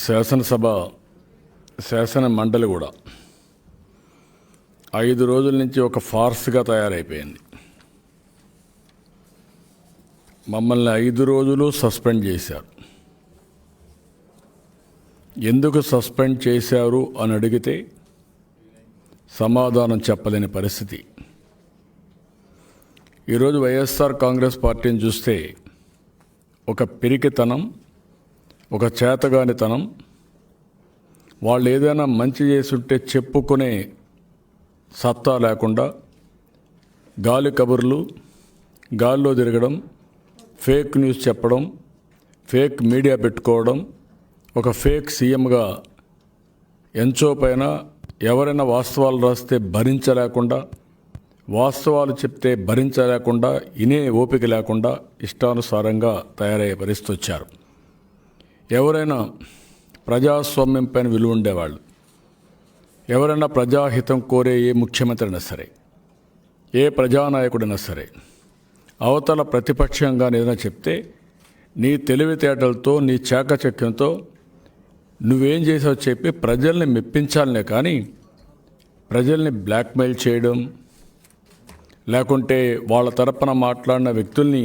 శాసనసభ శాసన మండలి కూడా 5 రోజుల నుంచి ఒక ఫార్స్గా తయారైపోయింది. మమ్మల్ని 5 రోజులు సస్పెండ్ చేశారు. ఎందుకు సస్పెండ్ చేశారు అని అడిగితే సమాధానం చెప్పలేని పరిస్థితి. ఈరోజు వైఎస్ఆర్ కాంగ్రెస్ పార్టీని చూస్తే ఒక పిరికితనం, ఒక చేతగానితనం, వాళ్ళు ఏదైనా మంచి చేసుంటే చెప్పుకునే సత్తా లేకుండా గాలి కబుర్లు, గాల్లో తిరగడం, ఫేక్ న్యూస్ చెప్పడం, ఫేక్ మీడియా పెట్టుకోవడం, ఒక ఫేక్ సీఎంగా ఎంచో పైన ఎవరైనా వాస్తవాలు రాస్తే భరించలేకుండా, వాస్తవాలు చెప్తే భరించలేకుండా, ఇనే ఓపిక లేకుండా ఇష్టానుసారంగా తయారయ్యే పరిస్థితి వచ్చారు. ఎవరైనా ప్రజాస్వామ్యం పైన విలువ ఉండేవాళ్ళు, ఎవరైనా ప్రజాహితం కోరే ఏ ముఖ్యమంత్రి అయినా సరే, ఏ ప్రజానాయకుడైనా సరే, అవతల ప్రతిపక్షంగా ఏదైనా చెప్తే నీ తెలివితేటలతో, నీ చాకచక్యంతో నువ్వేం చేసావు చెప్పి ప్రజల్ని మెప్పించాలనే కానీ ప్రజల్ని బ్లాక్మెయిల్ చేయడం, లేకుంటే వాళ్ళ తరపున మాట్లాడిన వ్యక్తుల్ని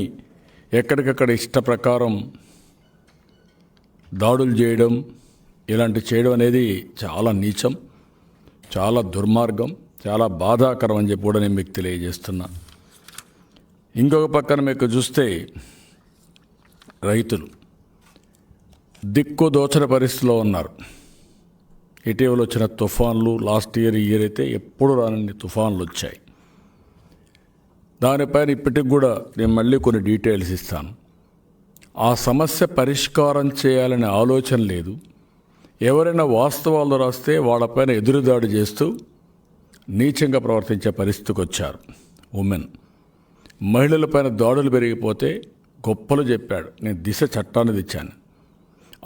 ఎక్కడికక్కడ ఇష్ట ప్రకారం దాడులు చేయడం, ఇలాంటి చేయడం అనేది చాలా నీచం, చాలా దుర్మార్గం, చాలా బాధాకరం అని చెప్పి కూడా నేను మీకు తెలియజేస్తున్నా. ఇంకొక పక్కన మీకు చూస్తే రైతులు దిక్కు దోచని పరిస్థితిలో ఉన్నారు. ఇటీవల వచ్చిన తుఫాన్లు, లాస్ట్ ఇయర్ అయితే ఎప్పుడు రాని తుఫాన్లు వచ్చాయి. దానిపైన ఇప్పటికి కూడా నేను మళ్ళీ కొన్ని డీటెయిల్స్ ఇస్తాను. ఆ సమస్య పరిష్కారం చేయాలనే ఆలోచన లేదు. ఎవరైనా వాస్తవాలు రాస్తే వాళ్ళపైన ఎదురుదాడి చేస్తూ నీచంగా ప్రవర్తించే పరిస్థితికి వచ్చారు. ఉమెన్, మహిళలపైన దాడులు పెరిగిపోతే గొప్పలు చెప్పాడు, నేను దిశ చట్టాన్ని తెచ్చాను.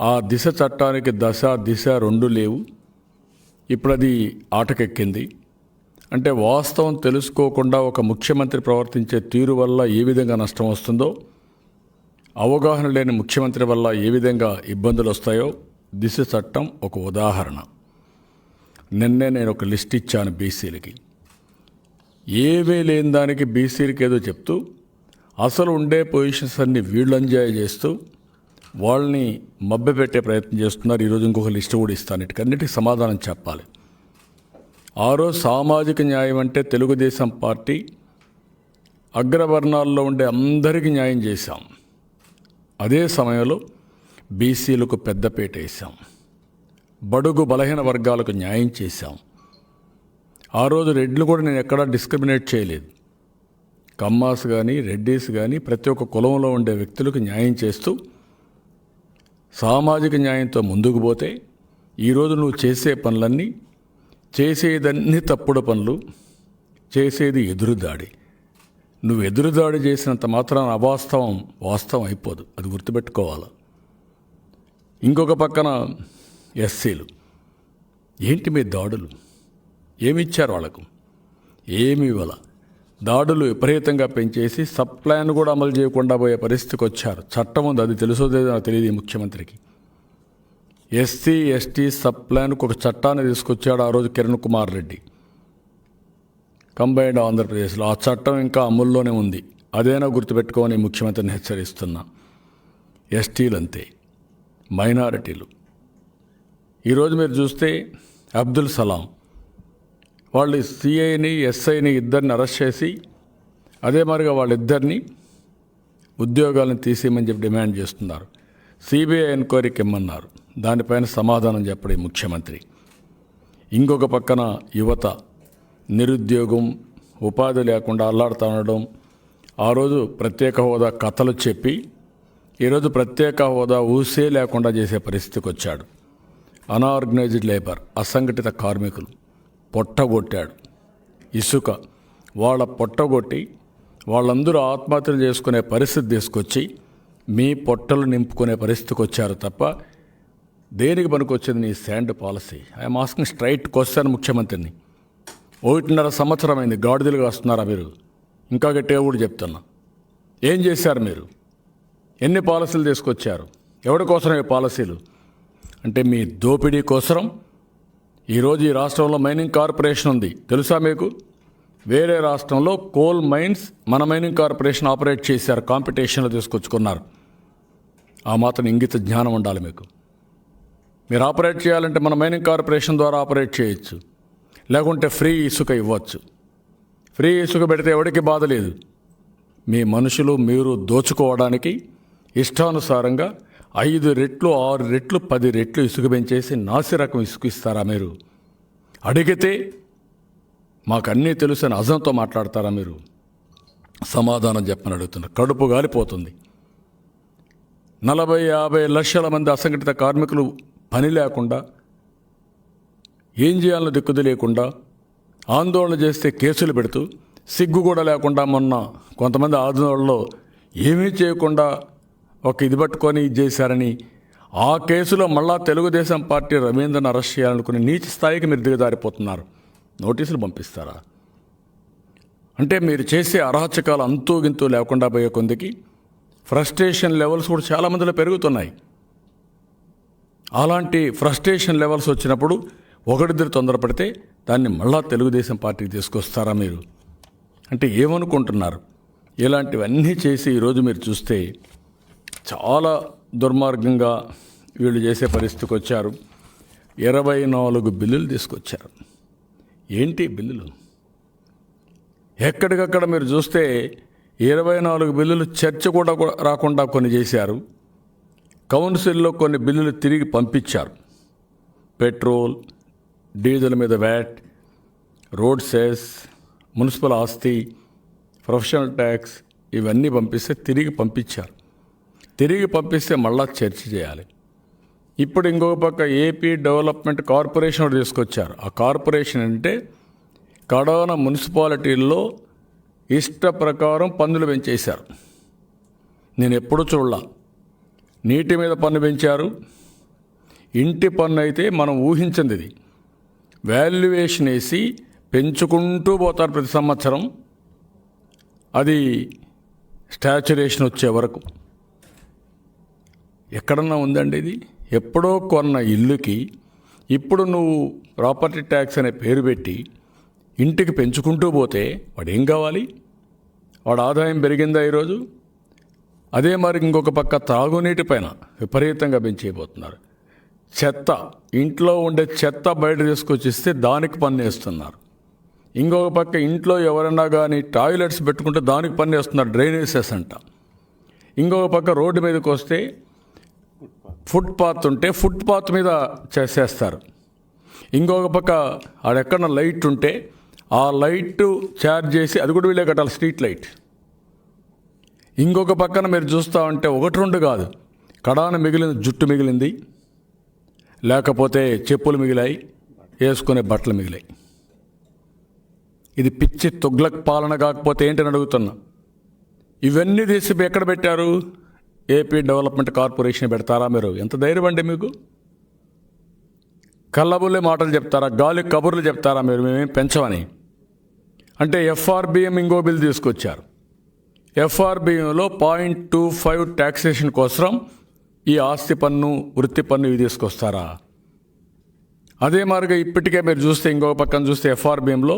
ఆ దిశ చట్టానికి దశ దిశ 2 లేవు. ఇప్పుడు అది ఆటకెక్కింది. అంటే వాస్తవం తెలుసుకోకుండా ఒక ముఖ్యమంత్రి ప్రవర్తించే తీరు వల్ల ఏ విధంగా నష్టం వస్తుందో, అవగాహన లేని ముఖ్యమంత్రి వల్ల ఏ విధంగా ఇబ్బందులు వస్తాయో దిశ చట్టం ఒక ఉదాహరణ. నిన్నే నేను ఒక లిస్ట్ ఇచ్చాను బీసీలకి. ఏమీ లేని దానికి బీసీలకి ఏదో చెప్తూ అసలు ఉండే పొజిషన్స్ అన్ని వీళ్ళు ఎంజాయ్ చేస్తూ వాళ్ళని మభ్యపెట్టే ప్రయత్నం చేస్తున్నారు. ఈరోజు ఇంకొక లిస్ట్ కూడా ఇస్తాను. ఇటుకన్నిటికీ సమాధానం చెప్పాలి. ఆ రోజు సామాజిక న్యాయం అంటే తెలుగుదేశం పార్టీ అగ్రవర్ణాల్లో ఉండే అందరికీ న్యాయం చేశాం. అదే సమయంలో బీసీలకు పెద్దపీట వేశాం, బడుగు బలహీన వర్గాలకు న్యాయం చేశాం. ఆ రోజు రెడ్లు కూడా నేను ఎక్కడా డిస్క్రిమినేట్ చేయలేదు. కమ్మాస్ కానీ, రెడ్డీస్ కానీ, ప్రతి ఒక్క కులంలో ఉండే వ్యక్తులకు న్యాయం చేస్తూ సామాజిక న్యాయంతో ముందుకు పోతే ఈరోజు నువ్వు చేసే పనులన్నీ, చేసేదన్నీ తప్పుడు పనులు, చేసేది ఎదురుదాడి. నువ్వు ఎదురుదాడి చేసినంత మాత్రాన అవాస్తవం వాస్తవం అయిపోదు, అది గుర్తుపెట్టుకోవాలి. ఇంకొక పక్కన ఎస్సీలు, ఏంటి మీ దాడులు? ఏమిచ్చారు వాళ్ళకు? ఏమి ఇవ్వాల. దాడులు విపరీతంగా పెంచేసి సబ్ ప్లాన్ కూడా అమలు చేయకుండా పోయే పరిస్థితికి వచ్చారు. చట్టం ఉంది, అది తెలుసోదేదో నాకు తెలియదు ఈ ముఖ్యమంత్రికి. ఎస్సీ ఎస్టీ సబ్ ప్లాన్కు ఒక చట్టాన్ని తీసుకొచ్చాడు ఆ రోజు కిరణ్ కుమార్ రెడ్డి, కంబైన్డ్ ఆంధ్రప్రదేశ్లో. ఆ చట్టం ఇంకా అమల్లోనే ఉంది. అదేనా గుర్తుపెట్టుకోని ముఖ్యమంత్రిని హెచ్చరిస్తున్నా. ఎస్టీలు అంతే, మైనారిటీలు. ఈరోజు మీరు చూస్తే అబ్దుల్ సలాం వాళ్ళు సిఐని ఎస్ఐని ఇద్దరిని అరెస్ట్ చేసి అదే మరిగా వాళ్ళిద్దరిని ఉద్యోగాలను తీసేయమని చెప్పి డిమాండ్ చేస్తున్నారు. సిబిఐ ఎంక్వైరీకి ఇమ్మన్నారు. దానిపైన సమాధానం చెప్పడం ముఖ్యమంత్రి. ఇంకొక పక్కన యువత నిరుద్యోగం, ఉపాధి లేకుండా అల్లాడుతూ ఉండడం. ఆ రోజు ప్రత్యేక హోదా కథలు చెప్పి ఈరోజు ప్రత్యేక హోదా ఊసే లేకుండా చేసే పరిస్థితికి వచ్చాడు. అన్ఆర్గనైజ్డ్ లేబర్, అసంఘటిత కార్మికులు పొట్టగొట్టాడు. ఇసుక వాళ్ళ పొట్టగొట్టి వాళ్ళందరూ ఆత్మహత్యలు చేసుకునే పరిస్థితి తీసుకొచ్చి మీ పొట్టలు నింపుకునే పరిస్థితికి వచ్చారు తప్ప దేనికి పనికొచ్చింది నీ sand policy? I'm asking straight question ముఖ్యమంత్రిని. 1.5 సంవత్సరం అయింది, గాడిదలుగా వస్తున్నారా మీరు? ఇంకా గట్టిగా కూడా చెప్తున్నా, ఏం చేశారు మీరు? ఎన్ని పాలసీలు తీసుకొచ్చారు? ఎవరి కోసం ఈ పాలసీలు? అంటే మీ దోపిడీ కోసరం ఈరోజు ఈ రాష్ట్రంలో మైనింగ్ కార్పొరేషన్ ఉంది. తెలుసా మీకు? వేరే రాష్ట్రంలో కోల్ మైన్స్ మన మైనింగ్ కార్పొరేషన్ ఆపరేట్ చేశారు, కాంపిటీషన్లో తీసుకొచ్చుకున్నారు. ఆ మాత్రం ఇంగిత జ్ఞానం ఉండాలి మీకు. మీరు ఆపరేట్ చేయాలంటే మన మైనింగ్ కార్పొరేషన్ ద్వారా ఆపరేట్ చేయొచ్చు, లేకుంటే ఫ్రీ ఇసుక ఇవ్వచ్చు. ఫ్రీ ఇసుక పెడితే ఎవరికి బాధ లేదు. మీ మనుషులు మీరు దోచుకోవడానికి ఇష్టానుసారంగా 5 రెట్లు 6 రెట్లు 10 రెట్లు ఇసుక పెంచేసి నాసి రకం ఇసుక ఇస్తారా మీరు? అడిగితే మాకు అన్నీ తెలుసు అని అజంతో మాట్లాడతారా మీరు? సమాధానం చెప్పని అడుగుతున్నారు. కడుపు గాలిపోతుంది. 40-50 లక్షల మంది అసంఘటిత కార్మికులు పని లేకుండా, ఏం చేయాలో దిక్కు తెలియకుండా ఆందోళన చేస్తే కేసులు పెడుతూ, సిగ్గు కూడా లేకుండా మొన్న కొంతమంది ఆందోళనలో ఏమీ చేయకుండా ఒక ఇది పట్టుకొని ఇది చేశారని ఆ కేసులో మళ్ళా తెలుగుదేశం పార్టీ రవీంద్రను అరెస్ట్ చేయాలనుకుని నీచ స్థాయికి మీరు దిగజారిపోతున్నారు. నోటీసులు పంపిస్తారా? అంటే మీరు చేసే అరాచకాలు అంతూ గింతూ లేకుండా పోయే కొందికి ఫ్రస్ట్రేషన్ లెవెల్స్ కూడా చాలామందిలో పెరుగుతున్నాయి. అలాంటి ఫ్రస్ట్రేషన్ లెవెల్స్ వచ్చినప్పుడు ఒకటిద్దరు తొందరపడితే దాన్ని మళ్ళా తెలుగుదేశం పార్టీకి తీసుకొస్తారా మీరు? అంటే ఏమనుకుంటున్నారు? ఇలాంటివన్నీ చేసి ఈరోజు మీరు చూస్తే చాలా దుర్మార్గంగా వీళ్ళు చేసే పరిస్థితికి వచ్చారు. 24 బిల్లులు తీసుకొచ్చారు. ఏంటి బిల్లులు? ఎక్కడికక్కడ మీరు చూస్తే 24 బిల్లులు చర్చ కూడా రాకుండా కొన్ని చేశారు. కౌన్సిల్లో కొన్ని బిల్లులు తిరిగి పంపించారు. పెట్రోల్, డీజిల్ మీద వ్యాట్, రోడ్ సెస్, మున్సిపల్ ఆస్తి, ప్రొఫెషనల్ ట్యాక్స్ ఇవన్నీ పంపిస్తే తిరిగి పంపించారు. తిరిగి పంపిస్తే మళ్ళా చర్చ చేయాలి. ఇప్పుడు ఇంకొక పక్క ఏపీ డెవలప్మెంట్ కార్పొరేషన్ ఒకటి తీసుకొచ్చారు. ఆ కార్పొరేషన్ అంటే కడవన మున్సిపాలిటీల్లో ఇష్ట ప్రకారం పన్నులు పెంచేశారు. నేను ఎప్పుడూ చూడలా. నీటి మీద పన్ను పెంచారు. ఇంటి పన్ను అయితే మనం ఊహించింది ఇది. వాల్యుయేషన్ వేసి పెంచుకుంటూ పోతారు ప్రతి సంవత్సరం. అది స్టాచ్యురేషన్ వచ్చే వరకు. ఎక్కడన్నా ఉందండి ఇది? ఎప్పుడో కొన్న ఇల్లుకి ఇప్పుడు నువ్వు ప్రాపర్టీ ట్యాక్స్ అనే పేరు పెట్టి ఇంటికి పెంచుకుంటూ పోతే వాడు ఏం కావాలి? వాడు ఆదాయం పెరిగిందా ఈరోజు? అదే మరి ఇంకొక పక్క తాగునీటి పైన విపరీతంగా పెంచేయబోతున్నారు. చెత్త, ఇంట్లో ఉండే చెత్త బయట తీసుకొచ్చిస్తే దానికి పన్ను వేస్తున్నారు. ఇంకొక పక్క ఇంట్లో ఎవరైనా కానీ టాయిలెట్స్ పెట్టుకుంటే దానికి పన్ను వేస్తున్నారు, డ్రైనేజెస్ అంట. ఇంకొక పక్క రోడ్డు మీదకి వస్తే ఫుట్పాత్ ఉంటే ఫుట్పాత్ మీద చేసేస్తారు. ఇంకొక పక్క ఆడెక్కడ లైట్ ఉంటే ఆ లైట్ ఛార్జ్ చేసి అది కూడా వీళ్ళే కట్టాలి, స్ట్రీట్ లైట్. ఇంకొక పక్కన మీరు చూస్తూ ఉంటే 1-2 కాదు, కడాన మిగిలిన జుట్టు మిగిలింది, లేకపోతే చెప్పులు మిగిలాయి, వేసుకునే బట్టలు మిగిలాయి. ఇది పిచ్చి తుగ్లక్ పాలన కాకపోతే ఏంటని అడుగుతున్నా. ఇవన్నీ తీసి ఎక్కడ పెట్టారు? ఏపీ డెవలప్మెంట్ కార్పొరేషన్ పెడతారా మీరు? ఎంత ధైర్యం అండి మీకు? కళ్ళబుల్లే మాటలు చెప్తారా? గాలి కబుర్లు చెప్తారా మీరు మేమేం పెంచమని? అంటే ఎఫ్ఆర్బిఎం ఇంకో బిల్ తీసుకొచ్చారు. ఎఫ్ఆర్బిఎంలో 0.25 ట్యాక్సేషన్ కోసం ఈ ఆస్తి పన్ను, వృత్తి పన్ను ఇవి తీసుకొస్తారా? అదే మాదిరిగా ఇప్పటికే మీరు చూస్తే ఇంకొక పక్కన చూస్తే ఎఫ్ఆర్బిఎంలో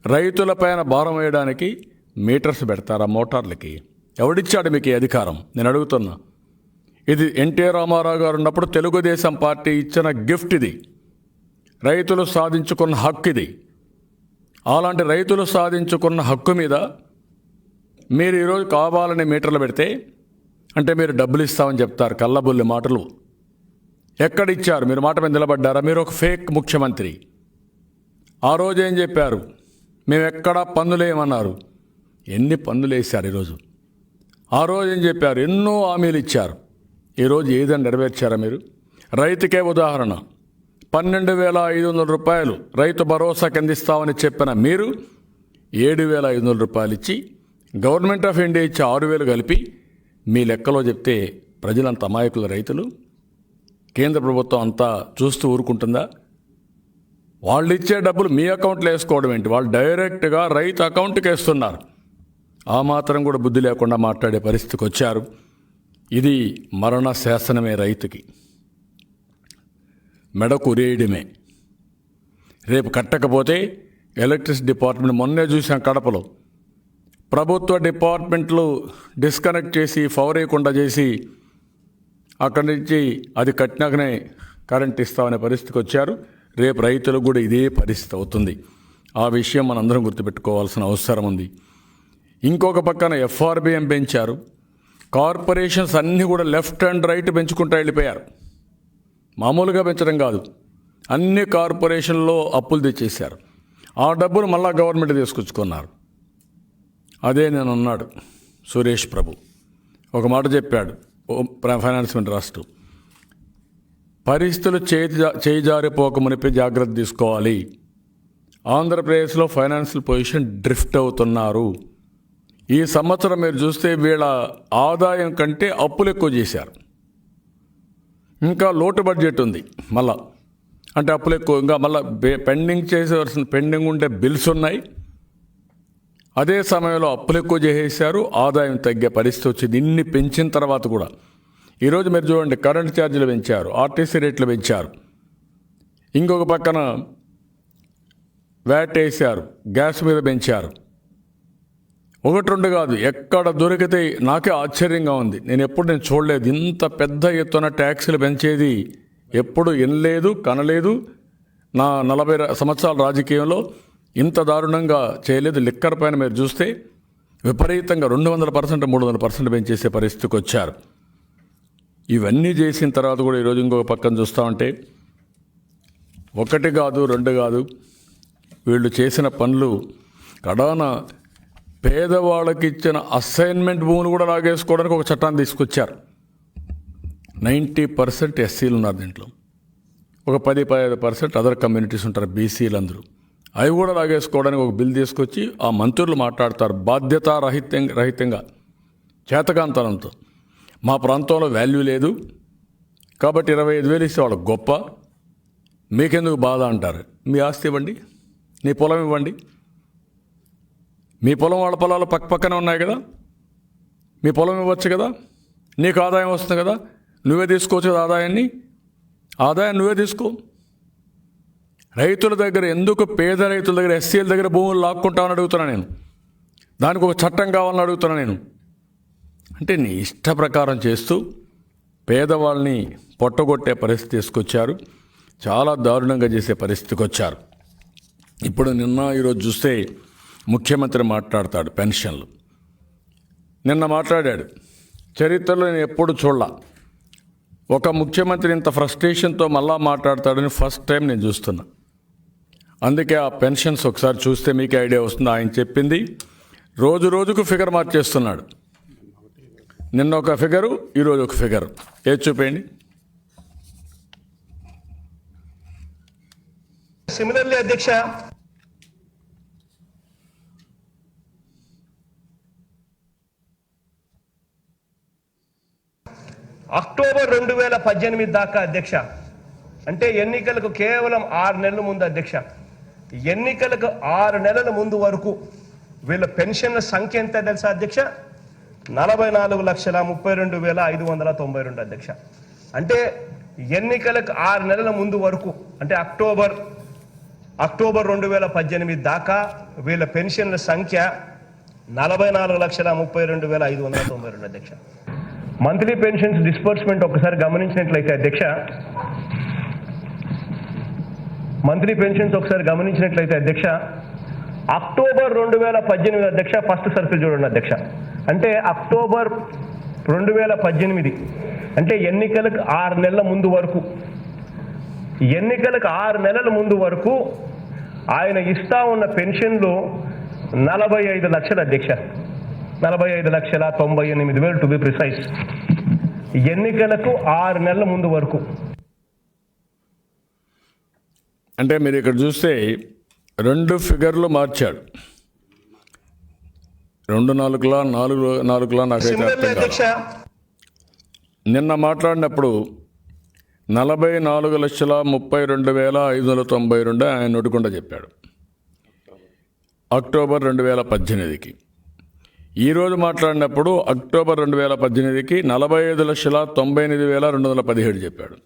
రైతులపైన భారం వేయడానికి మీటర్స్ పెడతారా మోటార్లకి? ఎవడిచ్చాడు మీకు ఈ అధికారం? నేను అడుగుతున్నా. ఇది ఎన్టీ రామారావు గారు ఉన్నప్పుడు తెలుగుదేశం పార్టీ ఇచ్చిన గిఫ్ట్ ఇది. రైతులు సాధించుకున్న హక్కు ఇది. అలాంటి రైతులు సాధించుకున్న హక్కు మీద మీరు ఈరోజు కావాలని మీటర్లు పెడితే అంటే మీరు డబ్బులు ఇస్తామని చెప్తారు. కళ్ళబుల్లి మాటలు ఎక్కడిచ్చారు? మీరు మాట మీద నిలబడ్డారా? మీరు ఒక ఫేక్ ముఖ్యమంత్రి. ఆ రోజు ఏం చెప్పారు? మేము ఎక్కడా పన్నులేమన్నారు. ఎన్ని పన్నులు వేశారు ఈరోజు? ఆ రోజు ఏం చెప్పారు? ఎన్నో హామీలు ఇచ్చారు. ఈరోజు ఏదైనా నెరవేర్చారా మీరు? రైతుకే ఉదాహరణ, 12,500 రూపాయలు రైతు భరోసా కింద ఇస్తామని చెప్పిన మీరు 7,500 రూపాయలు ఇచ్చి, గవర్నమెంట్ ఆఫ్ ఇండియా ఇచ్చి 6,000 కలిపి మీ లెక్కలో చెప్తే ప్రజలంత అమాయకుల రైతులు. కేంద్ర ప్రభుత్వం అంతా చూస్తూ ఊరుకుంటుందా? వాళ్ళు ఇచ్చే డబ్బులు మీ అకౌంట్లో వేసుకోవడం ఏంటి? వాళ్ళు డైరెక్ట్గా రైతు అకౌంట్కి వేస్తున్నారు. ఆ మాత్రం కూడా బుద్ధి లేకుండా మాట్లాడే పరిస్థితికి వచ్చారు. ఇది మరణ శాసనమే రైతుకి. మెడకు ఉరేయడమే. రేపు కట్టకపోతే ఎలక్ట్రిసిటీ డిపార్ట్మెంట్, మొన్నే చూసాం కడపలో, ప్రభుత్వ డిపార్ట్మెంట్లు డిస్కనెక్ట్ చేసి పవర్ వేయకుండా చేసి అక్కడి నుంచి అది కట్టినాకనే కరెంట్ ఇస్తామనే పరిస్థితికి వచ్చారు. రేపు రైతులకు కూడా ఇదే పరిస్థితి అవుతుంది. ఆ విషయం మనందరం గుర్తుపెట్టుకోవాల్సిన అవసరం ఉంది. ఇంకొక పక్కన ఎఫ్ఆర్బిఎం పెంచారు. కార్పొరేషన్స్ అన్నీ కూడా లెఫ్ట్ అండ్ రైట్ పెంచుకుంటూ వెళ్ళిపోయారు. మామూలుగా పెంచడం కాదు, అన్ని కార్పొరేషన్లో అప్పులు తెచ్చేశారు. ఆ డబ్బును మళ్ళా గవర్నమెంట్ తీసుకొచ్చుకున్నారు. అదే నేను అన్నాడు సురేష్ ప్రభు ఒక మాట చెప్పాడు, ఫైనాన్స్ మినిస్టర్ రాష్ట్రం, పరిస్థితులు చేయి జారిపోక మునిపే జాగ్రత్త తీసుకోవాలి. ఆంధ్రప్రదేశ్లో ఫైనాన్షియల్ పొజిషన్ డ్రిఫ్ట్ అవుతున్నారు. ఈ సంవత్సరం మీరు చూస్తే వీళ్ళ ఆదాయం కంటే అప్పులు ఎక్కువ చేశారు. ఇంకా లోటు బడ్జెట్ ఉంది మళ్ళా, అంటే అప్పులు ఎక్కువ, ఇంకా మళ్ళీ పెండింగ్ ఉండే బిల్స్ ఉన్నాయి. అదే సమయంలో అప్పులు ఎక్కువ చేసేసారు, ఆదాయం తగ్గే పరిస్థితి వచ్చింది. ఇన్ని పెంచిన తర్వాత కూడా ఈరోజు మీరు చూడండి, కరెంట్ ఛార్జీలు పెంచారు, ఆర్టీసీ రేట్లు పెంచారు, ఇంకొక పక్కన వ్యాట్ వేశారు, గ్యాస్ మీద పెంచారు. ఒకటి రెండు కాదు, ఎక్కడ దొరికితే నాకే ఆశ్చర్యంగా ఉంది. నేను చూడలేదు ఇంత పెద్ద ఎత్తున ట్యాక్సులు పెంచేది, ఎప్పుడు వినలేదు, కనలేదు. నా 40 సంవత్సరాల రాజకీయంలో ఇంత దారుణంగా చేయలేదు. లిక్కర్ పైన మీరు చూస్తే విపరీతంగా 200%, 300% పెంచేసే పరిస్థితికి వచ్చారు. ఇవన్నీ చేసిన తర్వాత కూడా ఈరోజు ఇంకొక పక్కన చూస్తూ ఉంటే ఒకటి కాదు, రెండు కాదు, వీళ్ళు చేసిన పనులు కడాన పేదవాళ్ళకి ఇచ్చిన అసైన్మెంట్ భూములు కూడా లాగేసుకోవడానికి ఒక చట్టాన్ని తీసుకొచ్చారు. 90% ఎస్సీలు ఉన్నారు దీంట్లో, ఒక 10-15% అదర్ కమ్యూనిటీస్ ఉంటారు, బీసీలు అందరూ. అవి కూడా లాగేసుకోవడానికి ఒక బిల్ తీసుకొచ్చి ఆ మంత్రులు మాట్లాడతారు రహితంగా చేతకాంతనంతో. మా ప్రాంతంలో వాల్యూ లేదు కాబట్టి 25,000 ఇస్తే వాళ్ళకి గొప్ప, మీకెందుకు బాధ అంటారు. మీ ఆస్తి ఇవ్వండి, నీ పొలం ఇవ్వండి. మీ పొలం వాళ్ళ పొలాలు పక్కనే ఉన్నాయి కదా, మీ పొలం ఇవ్వచ్చు కదా, నీకు ఆదాయం వస్తుంది కదా, నువ్వే తీసుకోవచ్చు కదా ఆదాయం నువ్వే తీసుకో. రైతుల దగ్గర ఎందుకు, పేద రైతుల దగ్గర, ఎస్సీల దగ్గర భూములు లాక్కుంటామని అడుగుతున్నా నేను. దానికి ఒక చట్టం కావాలని అడుగుతున్నా నేను. అంటే నీ ఇష్ట ప్రకారం చేస్తూ పేదవాళ్ళని పొట్టగొట్టే పరిస్థితి తీసుకొచ్చారు. చాలా దారుణంగా చేసే పరిస్థితికి వచ్చారు. ఇప్పుడు ఈరోజు చూస్తే ముఖ్యమంత్రి మాట్లాడతాడు పెన్షన్లు. నిన్న మాట్లాడాడు, చరిత్రలో నేను ఎప్పుడు చూడలా ఒక ముఖ్యమంత్రి ఇంత ఫ్రస్ట్రేషన్తో మళ్ళా మాట్లాడతాడని ఫస్ట్ టైం నేను చూస్తున్నా. అందుకే ఆ పెన్షన్స్ ఒకసారి చూస్తే మీకే ఐడియా వస్తుంది. ఆయన చెప్పింది రోజు రోజుకు ఫిగర్ మార్చేస్తున్నాడు. నిన్న ఒక ఫిగరు, ఈరోజు ఒక ఫిగరు. ఏది చూపేయండి. సిమిలర్లీ అధ్యక్ష, అక్టోబర్ 2018 దాకా అధ్యక్ష, అంటే ఎన్నికలకు కేవలం 6 నెలల ముందు అధ్యక్ష, ఎన్నికలకు 6 నెలల ముందు వరకు వీళ్ళ పెన్షన్ల సంఖ్య ఎంత తెలుసా అధ్యక్ష? 44,32,592 అధ్యక్ష. అంటే ఎన్నికలకు 6 నెలల ముందు వరకు, అంటే అక్టోబర్ 2018 దాకా వీళ్ళ పెన్షన్ల సంఖ్య 44,32,592 అధ్యక్ష. మంత్లీ పెన్షన్స్ డిస్బర్స్మెంట్ ఒకసారి గమనించినట్లయితే అధ్యక్ష, అక్టోబర్ 2018 అధ్యక్ష, ఫస్ట్ సర్కిల్ చూడండి అధ్యక్ష. అంటే అక్టోబర్ 2018, అంటే ఎన్నికలకు 6 నెలల ముందు వరకు, ఆయన ఇస్తా ఉన్న పెన్షన్లు 45 లక్షలు అధ్యక్ష. 45,98,000 టు బి ప్రిసైజ్. ఎన్నికలకు 6 నెలల ముందు వరకు. అంటే మీరు ఇక్కడ చూస్తే 2 ఫిగర్లు మార్చాడు. 2 4లా 4లా నాకైతే అర్థం కాదు. నిన్న మాట్లాడినప్పుడు 44,32,592 ఆయన నోటికుండా చెప్పాడు అక్టోబర్ 2018కి. ఈరోజు మాట్లాడినప్పుడు అక్టోబర్ 2018కి 45,98,217 చెప్పాడు.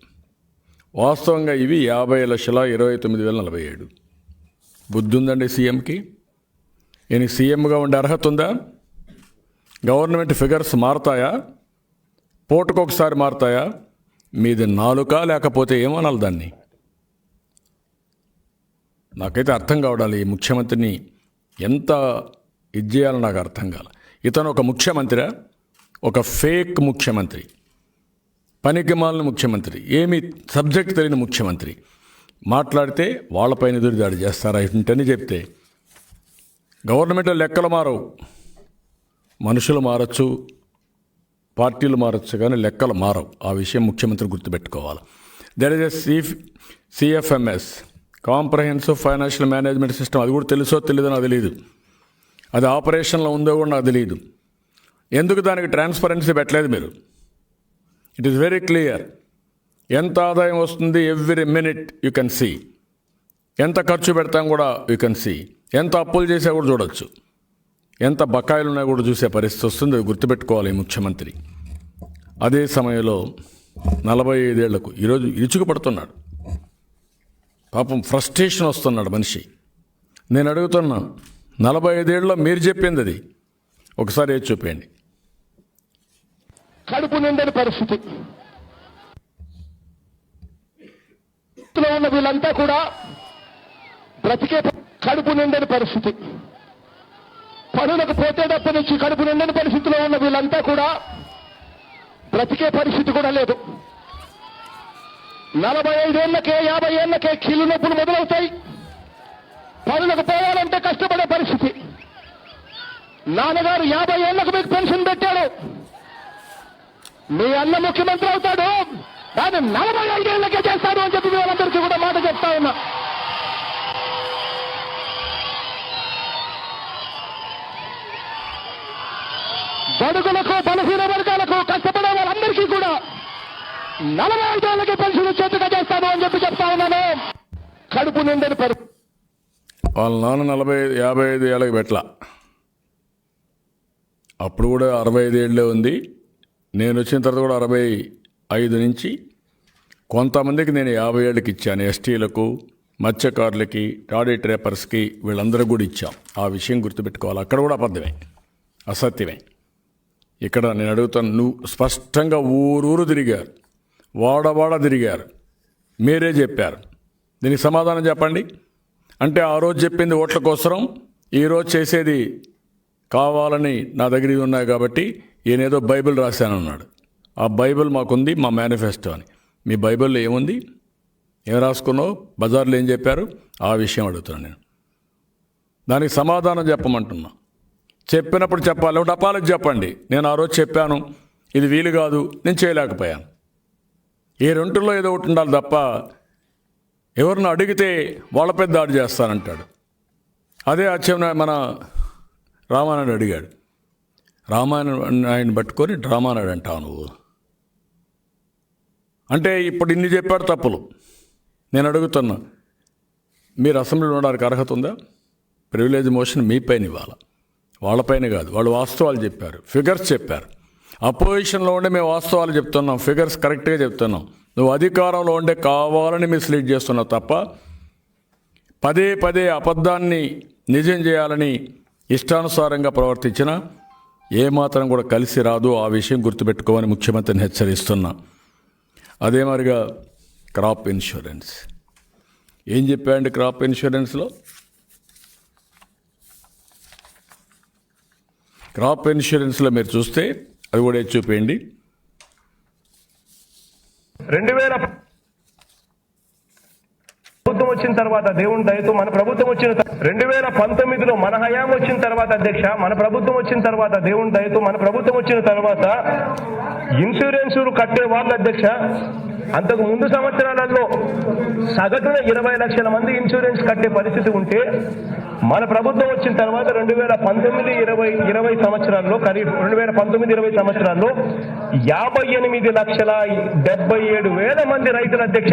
వాస్తవంగా ఇవి 50,29,047. బుద్ధి ఉందండి సీఎంకి? ఈయనకి సీఎంగా ఉండే అర్హత ఉందా? గవర్నమెంట్ ఫిగర్స్ మారతాయా? పూటకొకసారి మారతాయా? మీది నాలుక లేకపోతే ఏమనాలి దాన్ని? నాకైతే అర్థం కావడాలి. ఈ ముఖ్యమంత్రిని ఎంత ఇది చేయాలో నాకు అర్థం కాల. ఇతను ఒక ముఖ్యమంత్రి, ఒక ఫేక్ ముఖ్యమంత్రి, పనికిమాలిన ముఖ్యమంత్రి, ఏమీ సబ్జెక్ట్ తెలియని ముఖ్యమంత్రి. మాట్లాడితే వాళ్ళపైన ఎదురుదాడి చేస్తారా ఇంటని చెప్తే గవర్నమెంట్లో లెక్కలు మారవు. మనుషులు మారచ్చు, పార్టీలు మారచ్చు, కానీ లెక్కలు మారవు. ఆ విషయం ముఖ్యమంత్రి గుర్తుపెట్టుకోవాలి. There is a CFMS, comprehensive financial management system. అది కూడా తెలుసో తెలియదో నాకు తెలియదు. అది ఆపరేషన్లో ఉందో కూడా నాకు తెలియదు. ఎందుకు దానికి ట్రాన్స్పరెన్సీ పెట్టలేదు మీరు? It is very clear. ఎంత ఆదాయం వస్తుంది every minute you can see. ఎంత ఖర్చు పెడతాం కూడా యూ కెన్ సీ. ఎంత అప్పులు చేసా కూడా చూడొచ్చు. ఎంత బకాయిలు ఉన్నా కూడా చూసే పరిస్థితి వస్తుంది. అది గుర్తుపెట్టుకోవాలి ఈ ముఖ్యమంత్రి. అదే సమయంలో 45 ఏళ్లకు ఈరోజు ఇరుచుకుపడుతున్నాడు. పాపం ఫ్రస్ట్రేషన్ వస్తున్నాడు మనిషి. నేను అడుగుతున్నా, 45 ఏళ్ళలో మీరు చెప్పింది అది ఒకసారి ఏది చూపేయండి. కడుపు నిండని పరిస్థితి ఉన్న వీళ్ళంతా కూడా బ్రతికే కడుపు నిండని పరిస్థితి. పనులకు పోతేటప్పటి నుంచి కడుపు నిండని పరిస్థితిలో ఉన్న వీళ్ళంతా కూడా బ్రతికే పరిస్థితి కూడా లేదు. 45 ఏళ్లకే 50 ఏళ్లకే కీళ్ళు నొప్పులు మొదలవుతాయి. పనులకు పోవాలంటే కష్టపడే పరిస్థితి. నాన్నగారు 50 ఏళ్లకు మీకు పెన్షన్ పెట్టాడు. మీ అన్న ముఖ్యమంత్రి అవుతాడు, కానీ 45 ఏళ్లకే చేస్తాడు అని చెప్పి వాళ్ళందరికీ కూడా మాట చెప్తా ఉన్నా. బడుగులకు, బలహీన వర్గాలకు, కష్టపడే వాళ్ళందరికీ కూడా 45 ఏళ్లకే పెన్షన్ చేతుగా చేస్తాను అని చెప్పి చెప్తా ఉన్నాను. కడుపు నిండని పరిస్థితి. వాళ్ళ నాన్న 55 ఏళ్ళకి పెట్టలా. అప్పుడు కూడా 65 ఏళ్ళే ఉంది. నేను వచ్చిన తర్వాత కూడా 65 నుంచి కొంతమందికి నేను 50 ఏళ్ళకి ఇచ్చాను. ఎస్టీలకు, మత్స్యకారులకి, టాడీ ట్రేపర్స్కి, వీళ్ళందరూ కూడా ఇచ్చాం. ఆ విషయం గుర్తుపెట్టుకోవాలి. అక్కడ కూడా అబద్ధమే, అసత్యమే. ఇక్కడ నేను అడుగుతాను, నువ్వు స్పష్టంగా ఊరూరు తిరిగారు, వాడవాడ తిరిగారు, మీరే చెప్పారు. దీనికి సమాధానం చెప్పండి. అంటే ఆ రోజు చెప్పింది ఓట్ల కోసరం, ఈరోజు చేసేది కావాలని నా దగ్గర ఇవి ఉన్నాయి కాబట్టి ఈయనేదో బైబిల్ రాశానన్నాడు. ఆ బైబిల్ మాకుంది, మా మేనిఫెస్టో అని. మీ బైబిల్లో ఏముంది? ఏం రాసుకున్నావు? బజార్లో ఏం చెప్పారు? ఆ విషయం అడుగుతున్నాను నేను. దానికి సమాధానం చెప్పమంటున్నా. చెప్పినప్పుడు చెప్పాలి, ఒకటి అపాలజీ చెప్పండి. నేను ఆ రోజు చెప్పాను, ఇది వీలు కాదు, నేను చేయలేకపోయాను. ఈ రెండులో ఏదో ఒకటి ఉండాలి తప్ప ఎవరిని అడిగితే వాళ్ళపై దాడి చేస్తానంటాడు. అదే అచ్చెన్నాయుడు మన రామానాయుడు అడిగాడు. రామానాయుడిని పట్టుకొని డ్రామానాయుడు అంటావు నువ్వు. అంటే ఇప్పుడు ఇన్ని చెప్పాడు తప్పులు. నేను అడుగుతున్నా, మీరు అసెంబ్లీలో ఉండడానికి అర్హత ఉందా? ప్రివిలేజ్ మోషన్ మీ పైన ఇవ్వాల, వాళ్ళపైన కాదు. వాళ్ళు వాస్తవాలు చెప్పారు, ఫిగర్స్ చెప్పారు. అపోజిషన్లో ఉండే మేము వాస్తవాలు చెప్తున్నాం, ఫిగర్స్ కరెక్ట్గా చెప్తున్నాం. నువ్వు అధికారంలో ఉండే కావాలని మిస్లీడ్ చేస్తున్నావు తప్ప పదే పదే అబద్ధాన్ని నిజం చేయాలని ఇష్టానుసారంగా ప్రవర్తించినా ఏమాత్రం కూడా కలిసి రాదు. ఆ విషయం గుర్తుపెట్టుకోమని ముఖ్యమంత్రిని హెచ్చరిస్తున్నా. అదే మరిగా క్రాప్ ఇన్సూరెన్స్ ఏం చెప్పాయండి? క్రాప్ ఇన్సూరెన్స్లో మీరు చూస్తే అది కూడా చూపేయండి. 2000 ప్రభుత్వం వచ్చిన తర్వాత దేవుని దయతో మన ప్రభుత్వం వచ్చిన 2019లో మన హయాం వచ్చిన తర్వాత అధ్యక్ష, మన ప్రభుత్వం వచ్చిన తర్వాత దేవుని దయతో మన ప్రభుత్వం వచ్చిన తర్వాత ఇన్సూరెన్స్ కట్టే వాళ్ళు అధ్యక్ష, అంతకు ముందు సంవత్సరాలలో సగటున 20 లక్షల మంది ఇన్సూరెన్స్ కట్టే పరిస్థితి ఉంటే మన ప్రభుత్వం వచ్చిన తర్వాత 2019-20 సంవత్సరాల్లో 2019-20 సంవత్సరాల్లో 58,77,000 మంది రైతుల అధ్యక్ష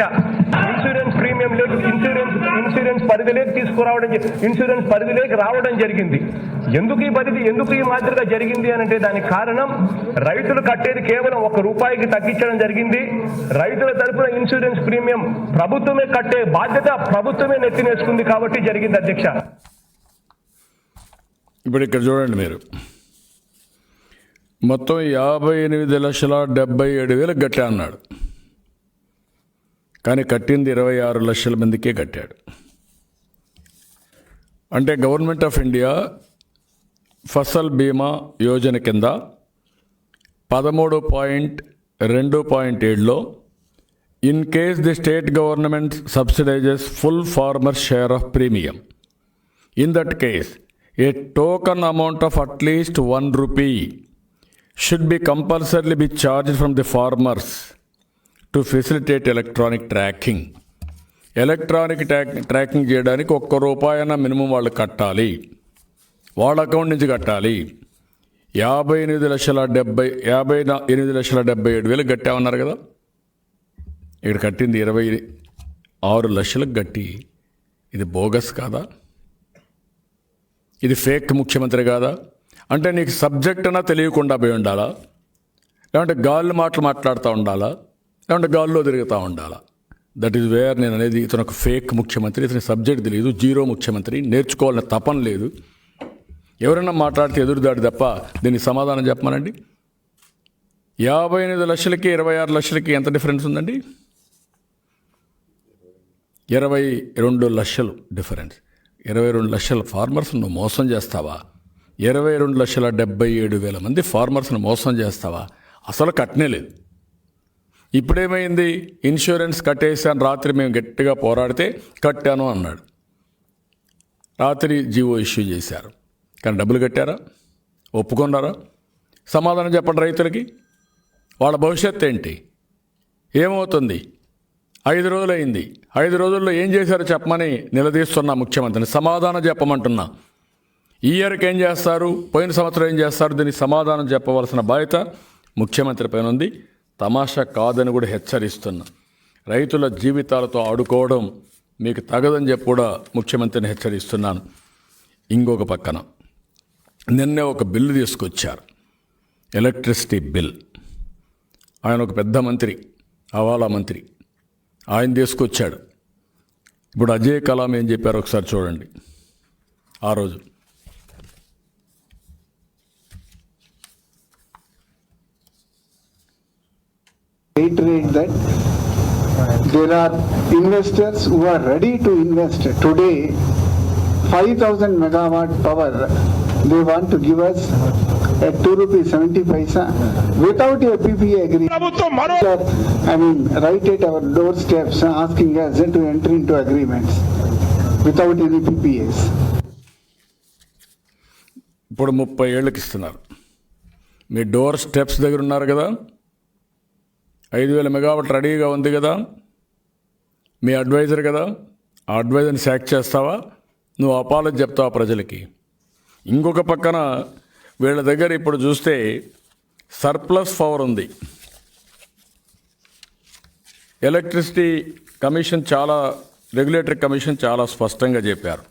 ఇన్సూరెన్స్ ప్రీమియం ప్రీమియంలోకి ఇన్సూరెన్స్ పరిధిలోకి ఇన్సూరెన్స్ పరిధిలోకి రావడం జరిగింది. ఎందుకు ఈ మాదిరిగా జరిగింది అని అంటే దానికి కారణం రైతులు కట్టేది కేవలం ₹1 తగ్గించడం జరిగింది. రైతుల తరపున ఇన్సూరెన్స్ ప్రీమియం ప్రభుత్వమే కట్టే బాధ్యత ప్రభుత్వమే నెత్తినేసుకుంది కాబట్టి జరిగింది అధ్యక్ష. ఇప్పుడు ఇక్కడ చూడండి, మీరు మొత్తం 58,77,000 కట్టా అన్నాడు, కానీ కట్టింది 26 లక్షల మందికే కట్టాడు. అంటే government of India Fasal Bima Yojana కింద 13.2.7లో in case the state government subsidises full farmer share of premium, in that case a token amount of at least ₹1 should be compulsorily be charged from the farmers to facilitate electronic tracking. Electronic tracking చేయడానికి ₹1 minimum వాళ్ళు కట్టాలి, వాళ్ళ account నుంచి కట్టాలి. 58,77,000 కట్టామన్నారు కదా, ఇక్కడ కట్టింది 26 లక్షలకు కట్టి, ఇది బోగస్ కాదా? ఇది ఫేక్ ముఖ్యమంత్రి కాదా? అంటే నీకు సబ్జెక్ట్ అన్నా తెలియకుండా పోయి ఉండాలా, లేదంటే గాల్లో మాటలు మాట్లాడుతూ ఉండాలా, లేదంటే గాల్లో తిరుగుతూ ఉండాలా? దట్ ఈజ్ వేర్ నేను అనేది, ఇతను ఒక ఫేక్ ముఖ్యమంత్రి, ఇతని సబ్జెక్ట్ తెలియదు, జీరో ముఖ్యమంత్రి, నేర్చుకోవాలని తపన లేదు. ఎవరైనా మాట్లాడితే ఎదురుదాడి తప్ప దీనికి సమాధానం చెప్పమనండి. 58 లక్షలకి 26 లక్షలకి ఎంత డిఫరెన్స్ ఉందండి? 22 లక్షలు డిఫరెన్స్. 22 లక్షల ఫార్మర్స్ నువ్వు మోసం చేస్తావా? 22,77,000 మంది ఫార్మర్స్ను మోసం చేస్తావా? అసలు కట్టనే లేదు. ఇప్పుడేమైంది? ఇన్సూరెన్స్ కట్టేసాను, రాత్రి మేము గట్టిగా పోరాడితే కట్టాను అన్నాడు. రాత్రి జీవో ఇష్యూ చేశారు, కానీ డబ్బులు కట్టారా? ఒప్పుకున్నారా? సమాధానం చెప్పండి రైతులకి. వాళ్ళ భవిష్యత్తు ఏంటి? ఏమవుతుంది? 5 రోజులు అయింది, 5 రోజుల్లో ఏం చేశారో చెప్పమని నిలదీస్తున్నా ముఖ్యమంత్రిని. సమాధానం చెప్పమంటున్నా. ఈ ఇయర్కి ఏం చేస్తారు, పోయిన సంవత్సరం ఏం చేస్తారు, దీనికి సమాధానం చెప్పవలసిన బాధ్యత ముఖ్యమంత్రి పైన ఉంది. తమాషా కాదని కూడా హెచ్చరిస్తున్నా. రైతుల జీవితాలతో ఆడుకోవడం మీకు తగదని చెప్పి కూడా ముఖ్యమంత్రిని హెచ్చరిస్తున్నాను. ఇంకొక పక్కన నిన్నే ఒక బిల్లు తీసుకొచ్చారు, ఎలక్ట్రిసిటీ బిల్. ఆయన ఒక పెద్ద మంత్రి, హవాలా మంత్రి, ఆయన తీసుకొచ్చాడు. ఇప్పుడు అజయ్ కలాం ఏం చెప్పారు ఒకసారి చూడండి. ఆ రోజు reiterate that there are investors who are ready to invest today 5,000 megawatt power. They want to give us at ₹2.70 without a PPA agreement. I mean, right at our doorsteps asking us to enter into agreements without any PPAs. ఇప్పుడు 30 ఏళ్ళకి ఇస్తున్నారు. మీ door steps దగ్గర ఉన్నారు కదా, 5,000 megawatt రెడీగా ఉంది కదా, మీ advisor కదా, ఆ అడ్వైజర్ని శాక్ చేస్తావా? నువ్వు అపాలజీ చెప్తావా ప్రజలకి? ఇంకొక పక్కన వీళ్ళ దగ్గర ఇప్పుడు చూస్తే సర్ప్లస్ పవర్ ఉంది. ఎలక్ట్రిసిటీ కమిషన్ రెగ్యులేటరీ కమిషన్ చాలా స్పష్టంగా చెప్పారు.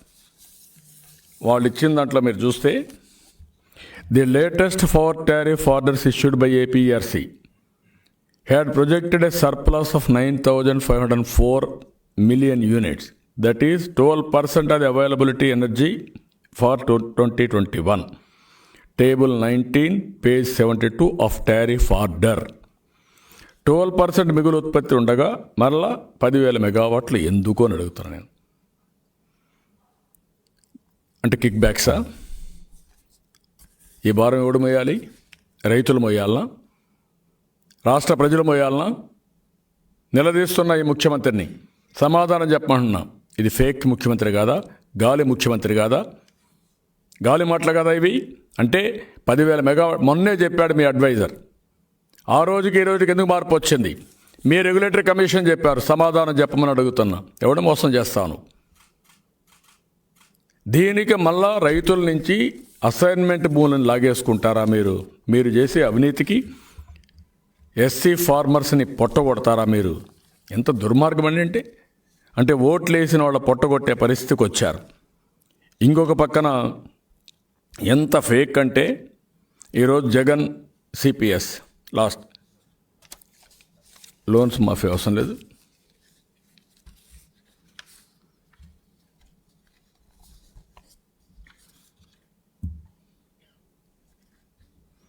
వాళ్ళు ఇచ్చిన దాంట్లో మీరు చూస్తే the latest power tariff orders issued by APRC had projected a surplus of 9,504 million units. That is 12% of the availability energy for 2021. Table 19, page 72 of tariff order. 12% మిగులు ఉత్పత్తి ఉండగా మరలా 10,000 మెగావాట్లు ఎందుకు అని అడుగుతున్నాను నేను. అంటే కిక్ బ్యాక్సా? ఈ భారం ఎవడు మోయాలి? రైతులు మోయాలనా? రాష్ట్ర ప్రజలు మోయాలనా? నిలదీస్తున్న ఈ ముఖ్యమంత్రిని సమాధానం చెప్పమంటున్నా. ఇది ఫేక్ ముఖ్యమంత్రి కాదా? గాలి ముఖ్యమంత్రి కాదా? గాలి మాటలు కదా ఇవి? అంటే 10,000 మెగావాట్ మొన్నే చెప్పాడు మీ అడ్వైజర్. ఆ రోజుకి ఈ రోజుకి ఎందుకు మార్పు వచ్చింది? మీ రెగ్యులేటరీ కమిషన్ చెప్పారు, సమాధానం చెప్పమని అడుగుతున్నా. ఎవడు మోసం చేస్తాను? దీనికి మళ్ళా రైతుల నుంచి అసైన్మెంట్ భూములను లాగేసుకుంటారా మీరు? మీరు చేసే అవినీతికి SC ఫార్మర్స్ని పొట్టగొడతారా మీరు? ఎంత దుర్మార్గం అండి! అంటే అంటే ఓట్లు వేసిన వాళ్ళ పొట్టగొట్టే పరిస్థితికి వచ్చారు. ఇంకొక పక్కన ఎంత ఫేక్ అంటే ఈరోజు జగన్ సిపిఎస్ లాస్ట్ లోన్స్ మాఫీ అవసరం లేదు.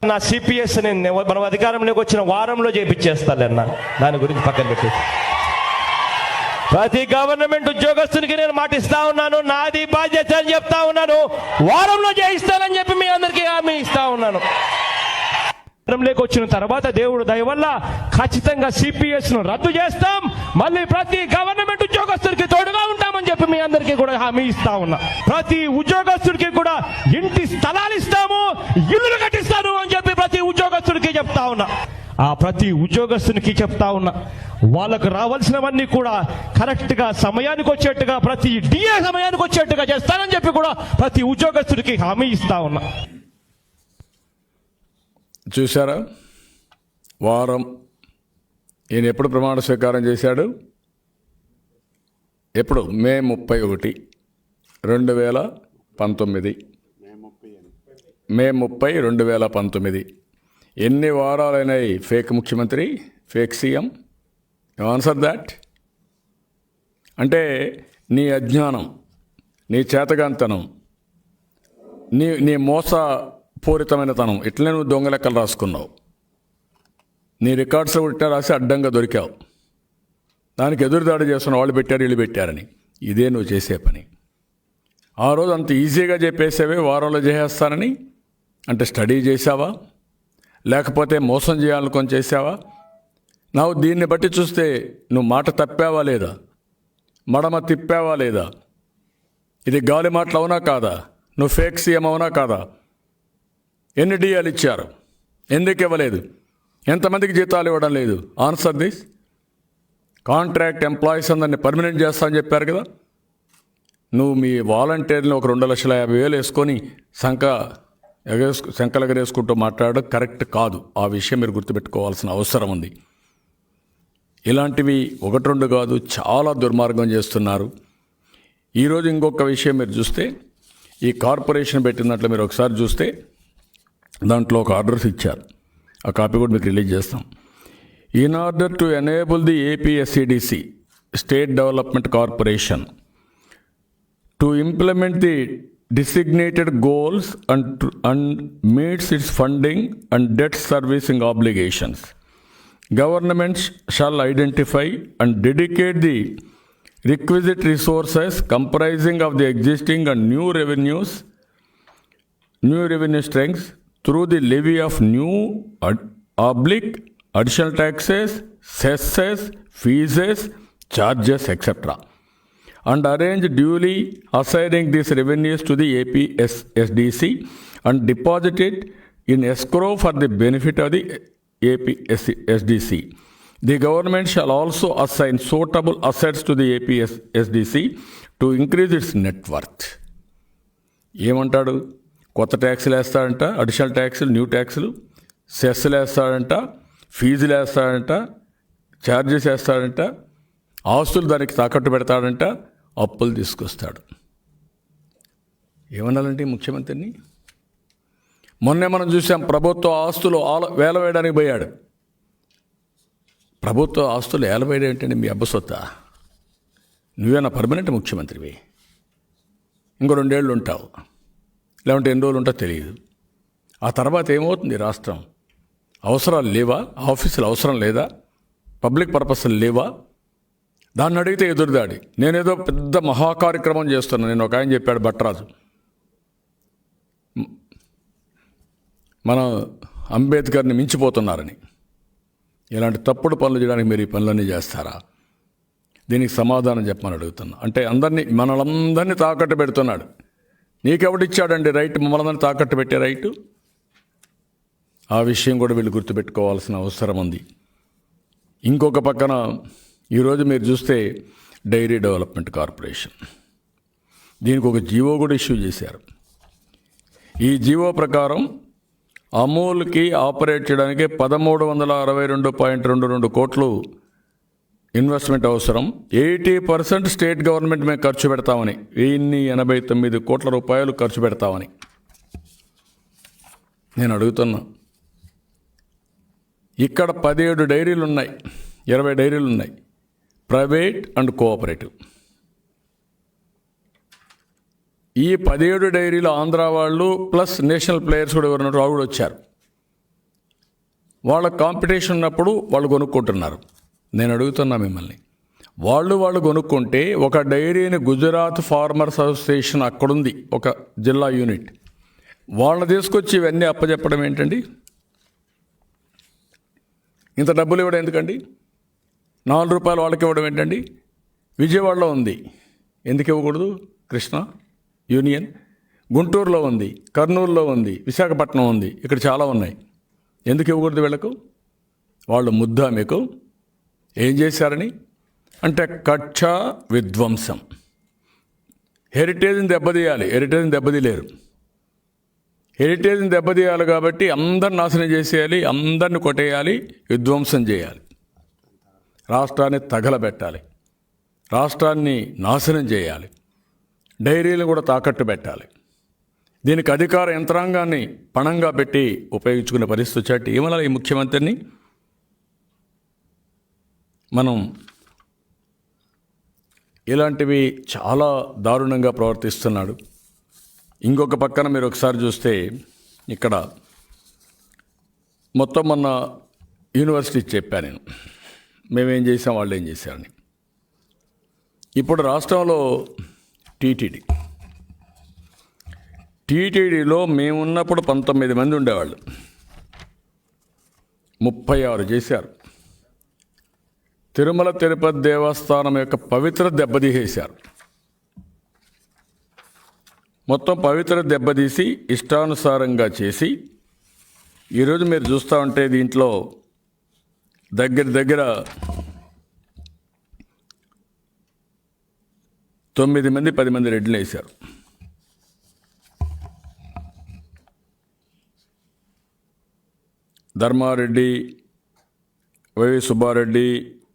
నా సిపిఎస్ మనం అధికారంలోకి వచ్చిన వారంలో చేపించేస్తానన్న, దాని గురించి పక్కన పెట్టి ప్రతి గవర్నమెంట్ ఉద్యోగస్తునికి నేను మాటిస్తా ఉన్నాను, నాది బాధ్యత అని చెప్తా ఉన్నాను, వారంలో చేయిస్తానని చెప్పి మీ అందరికీ హామీ ఇస్తా ఉన్నాను. అధికారంలోకి వచ్చిన తర్వాత దేవుడు దయ వల్ల ఖచ్చితంగా సిపిఎస్ ను రద్దు చేస్తాం, మళ్ళీ ప్రతి గవర్నమెంట్ ఉద్యోగస్తుడికి తోడుగా ఉంటామని చెప్పి మీ అందరికీ కూడా హామీ ఇస్తా ఉన్నా. ప్రతి ఉద్యోగస్తుడికి కూడా ఇంటి స్థలాలు ఇస్తాము, ఇల్లులు కట్టిస్తాను అని చెప్పి ప్రతి ఉద్యోగస్తుడికి చెప్తా ఉన్నా. ఆ ప్రతి ఉద్యోగస్తునికి చెప్తా ఉన్నా, వాళ్ళకు రావాల్సినవన్నీ కూడా కరెక్ట్ గా సమయానికి వచ్చేట్టుగా, ప్రతి డిఏ సమయానికి వచ్చేట్టుగా చేస్తానని చెప్పి కూడా ప్రతి ఉద్యోగస్తుడికి హామీ ఇస్తా ఉన్నా. చూసారా వారం ఈయన ఎప్పుడు ప్రమాణ స్వీకారం చేశాడు? ఎప్పుడు? మే 31, 2019. మే 30, 2019. ఎన్ని వారాలైనాయి ఫేక్ ముఖ్యమంత్రి, ఫేక్ సీఎం? Answer that. అంటే నీ అజ్ఞానం, నీ చేతగాంతనం, నీ మోసపూరితమైన తనం, ఇట్లనే నువ్వు దొంగ లెక్కలు రాసుకున్నావు. నీ రికార్డ్స్లో ఇట్లా రాసి అడ్డంగా దొరికావు. దానికి ఎదురుదాడి చేస్తున్న వాళ్ళు పెట్టారు, వీళ్ళు పెట్టారని. ఇదే నువ్వు చేసే పని. ఆ రోజు అంత ఈజీగా చెప్పేసేవే వారంలో చేసేస్తానని. అంటే స్టడీ చేసావా, లేకపోతే మోసం చేయాలనుకొని చేసావా? నాకు దీన్ని బట్టి చూస్తే నువ్వు మాట తప్పావా లేదా, మడమ తిప్పావా లేదా? ఇది గాలి మాటలు అవునా కాదా? నువ్వు ఫేక్ సీఎం అవునా కాదా? ఎన్ని డిఏలు ఇచ్చారు? ఎందుకు ఇవ్వలేదు? ఎంతమందికి జీతాలు ఇవ్వడం లేదు? Answer this. కాంట్రాక్ట్ ఎంప్లాయీస్ అందరినీ పర్మనెంట్ చేస్తా అని చెప్పారు కదా. నువ్వు మీ వాలంటీర్ని ఒక 2,50,000 వేసుకొని శంకలగరేసుకుంటూ మాట్లాడడం కరెక్ట్ కాదు. ఆ విషయం మీరు గుర్తుపెట్టుకోవాల్సిన అవసరం ఉంది. ఇలాంటివి 1-2 కాదు, చాలా దుర్మార్గం చేస్తున్నారు. ఈరోజు ఇంకొక విషయం మీరు చూస్తే, ఈ కార్పొరేషన్ పెట్టినట్లు మీరు ఒకసారి చూస్తే దాంట్లో ఒక ఆర్డర్స్ ఇచ్చారు. ఆ కాపీ కూడా మీకు రిలీజ్ చేస్తాం. In order to enable the APSCDC state development corporation to implement the designated goals and meets its funding and debt servicing obligations. Governments shall identify and dedicate the requisite resources comprising of the existing and new revenue strengths through the levy of new additional taxes, cesses, fees, charges, etc. and arrange duly assigning these revenues to the APSSDC and deposit it in escrow for the benefit of the APSSDC. The government shall also assign suitable assets to the APSSDC to increase its net worth. ఏమంటాడు? కొత్త ట్యాక్సులు వేస్తాడంట, additional ట్యాక్సులు, new ట్యాక్సులు, సెస్సులు వేస్తాడంట, ఫీజులు వేస్తాడంట, charges వేస్తాడంట, ఆస్తులు దానికి తాకట్టు పెడతాడంట, అప్పులు తీసుకొస్తాడు. ఏమన్నాలంటే ముఖ్యమంత్రిని మొన్నే మనం చూసాం. ప్రభుత్వ ఆస్తులు వేల వేయడానికి పోయాడు. ప్రభుత్వ ఆస్తులు వేల వేయడం ఏంటంటే మీ అబ్బసొత్తా? నువ్వేనా పర్మనెంట్ ముఖ్యమంత్రివి? ఇంకో 2 ఏళ్ళు ఉంటావు, లేకుంటే ఎన్ని రోజులు ఉంటావు తెలియదు. ఆ తర్వాత ఏమవుతుంది? రాష్ట్రం అవసరాలు లేవా? ఆఫీసులు అవసరం లేదా? పబ్లిక్ పర్పస్లు లేవా? దాన్ని అడిగితే ఎదురుదాడి. నేనేదో పెద్ద మహాకార్యక్రమం చేస్తున్నాను. నేను ఒక ఆయన చెప్పాడు, భట్టరాజు, మన అంబేద్కర్ని మించిపోతున్నారని. ఇలాంటి తప్పుడు పనులు చేయడానికి మీరు ఈ పనులన్నీ చేస్తారా? దీనికి సమాధానం చెప్పమని అడుగుతున్నా. అంటే మనలందరినీ తాకట్టు పెడుతున్నాడు. నీకెవడిచ్చాడండి రైట్ మమ్మల్ని తాకట్టు పెట్టే రైటు? ఆ విషయం కూడా వీళ్ళు గుర్తుపెట్టుకోవాల్సిన అవసరం ఉంది. ఇంకొక పక్కన ఈరోజు మీరు చూస్తే డైరీ డెవలప్మెంట్ కార్పొరేషన్, దీనికి ఒక జీవో కూడా ఇష్యూ చేశారు. ఈ జీవో ప్రకారం అమూల్కి ఆపరేట్ చేయడానికి 1,362.22 కోట్లు ఇన్వెస్ట్మెంట్ అవసరం. 80% స్టేట్ గవర్నమెంట్ మేము ఖర్చు పెడతామని, 1089 కోట్ల రూపాయలు ఖర్చు పెడతామని నేను అడుగుతున్నా. ఇక్కడ 17 డైరీలు ఉన్నాయి, 20 డైరీలు ఉన్నాయి, ప్రైవేట్ అండ్ కోఆపరేటివ్. ఈ 17 డైరీలు ఆంధ్ర వాళ్ళు ప్లస్ నేషనల్ ప్లేయర్స్ కూడా ఎవరున్నారు, వాళ్ళు కూడా వచ్చారు. వాళ్ళ కాంపిటీషన్ ఉన్నప్పుడు వాళ్ళు కొనుక్కుంటున్నారు. నేను అడుగుతున్నా మిమ్మల్ని, వాళ్ళు కొనుక్కుంటే ఒక డైరీని గుజరాత్ ఫార్మర్స్ అసోసియేషన్ అక్కడుంది, ఒక జిల్లా యూనిట్, వాళ్ళని తీసుకొచ్చి ఇవన్నీ అప్పచెప్పడం ఏంటండి? ఇంత డబ్బులు ఇవ్వడం ఎందుకండి? 4 రూపాయలు వాళ్ళకి ఇవ్వడం ఏంటండి? విజయవాడలో ఉంది, ఎందుకు ఇవ్వకూడదు? కృష్ణ యూనియన్ గుంటూరులో ఉంది, కర్నూలులో ఉంది, విశాఖపట్నం ఉంది, ఇక్కడ చాలా ఉన్నాయి, ఎందుకు ఇవ్వకూడదు వీళ్ళకు? వాళ్ళు ముద్ద మీకు ఏం చేశారని అంటే కక్ష విధ్వంసం. హెరిటేజ్ని దెబ్బతీయాలి, హెరిటేజ్ని దెబ్బతీయలేరు. హెరిటేజ్ని దెబ్బతీయాలి కాబట్టి అందరిని నాశనం చేసేయాలి, అందరిని కొట్టేయాలి, విధ్వంసం చేయాలి, రాష్ట్రాన్ని తగలబెట్టాలి, రాష్ట్రాన్ని నాశనం చేయాలి, డైరీలను కూడా తాకట్టు పెట్టాలి. దీనికి అధికార యంత్రాంగాన్ని పణంగా పెట్టి ఉపయోగించుకునే పరిస్థితి వచ్చాటి. ఏమన్నా ఈ ముఖ్యమంత్రిని మనం ఇలాంటివి చాలా దారుణంగా ప్రవర్తిస్తున్నాడు. ఇంకొక పక్కన మీరు ఒకసారి చూస్తే ఇక్కడ మొత్తం మొన్న యూనివర్సిటీ చెప్పాను నేను, మేమేం చేసాం వాళ్ళు ఏం చేశారని. ఇప్పుడు రాష్ట్రంలో టీటీడీలో మేమున్నప్పుడు 19 మంది ఉండేవాళ్ళు, 36 చేశారు. తిరుమల తిరుపతి దేవస్థానం యొక్క పవిత్ర దెబ్బతీసేశారు. మొత్తం పవిత్ర దెబ్బతీసి ఇష్టానుసారంగా చేసి ఈరోజు మీరు చూస్తూ ఉంటే దీంట్లో దగ్గర 9 మంది 10 మంది రెడ్లు వేశారు. ధర్మారెడ్డి, వైవి సుబ్బారెడ్డి,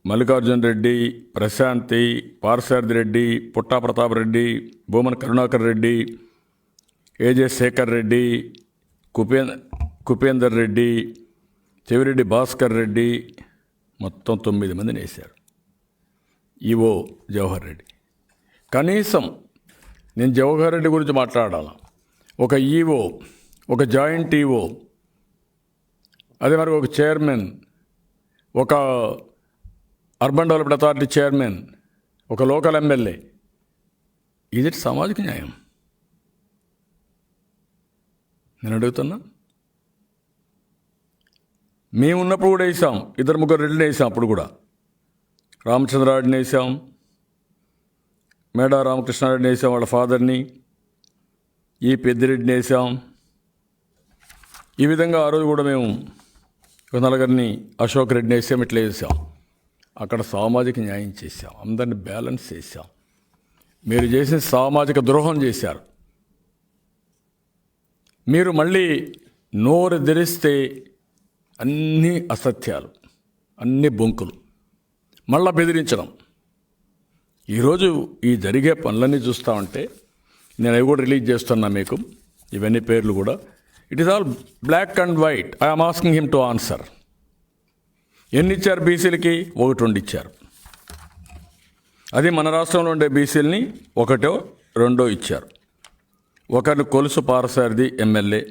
మల్లికార్జున రెడ్డి, ప్రశాంతి, పార్సారథి రెడ్డి, పుట్టా ప్రతాప్ రెడ్డి, భూమన కరుణాకర్ రెడ్డి, ఏజే శేఖర్ రెడ్డి, కుపేందర్ రెడ్డి, చెవిరెడ్డి భాస్కర్ రెడ్డి, మొత్తం 9 మందిని వేశారు. ఈవో జవహర్ రెడ్డి. కనీసం నేను జవహర్ రెడ్డి గురించి మాట్లాడాలి. ఒక ఈవో, ఒక జాయింట్ ఈవో, అదే మరి ఒక చైర్మన్, ఒక అర్బన్ డెవలప్మెంట్ అథారిటీ చైర్మన్, ఒక లోకల్ ఎమ్మెల్యే, ఇది సామాజిక న్యాయం? నేను అడుగుతున్నా. మేము ఉన్నప్పుడు కూడా వేసాం, 2-3 రెడ్డిని వేసాం. అప్పుడు కూడా రామచంద్రారెడ్డిని వేసాం, మేడా రామకృష్ణారెడ్డిని వేసాం, వాళ్ళ ఫాదర్ని, ఈ పెద్దిరెడ్డిని వేసాం. ఈ విధంగా ఆ రోజు కూడా మేము ఒక 4 అశోక్ రెడ్డిని వేసాం, ఇట్లా వేసాం. అక్కడ సామాజిక న్యాయం చేశాం, అందరిని బ్యాలెన్స్ చేశాం. మీరు చేసిన సామాజిక ద్రోహం చేశారు. మీరు మళ్ళీ నోరు తెరిస్తే అన్ని అసత్యాలు, అన్ని బొంకులు, మళ్ళా బెదిరించడం. ఈరోజు ఈ జరిగే పనులన్నీ చూస్తూ ఉంటే నేను అవి కూడా రిలీజ్ చేస్తున్నా మీకు, ఇవన్నీ పేర్లు కూడా. It is all black and white. I'm asking him to answer. ఎన్ని ఇచ్చారు బీసీలకి? 1-2 ఇచ్చారు. అది మన రాష్ట్రంలో ఉండే బీసీలని 1-2 ఇచ్చారు. ఒకరిని కొలుసు పారసారథి ఎమ్మెల్యే,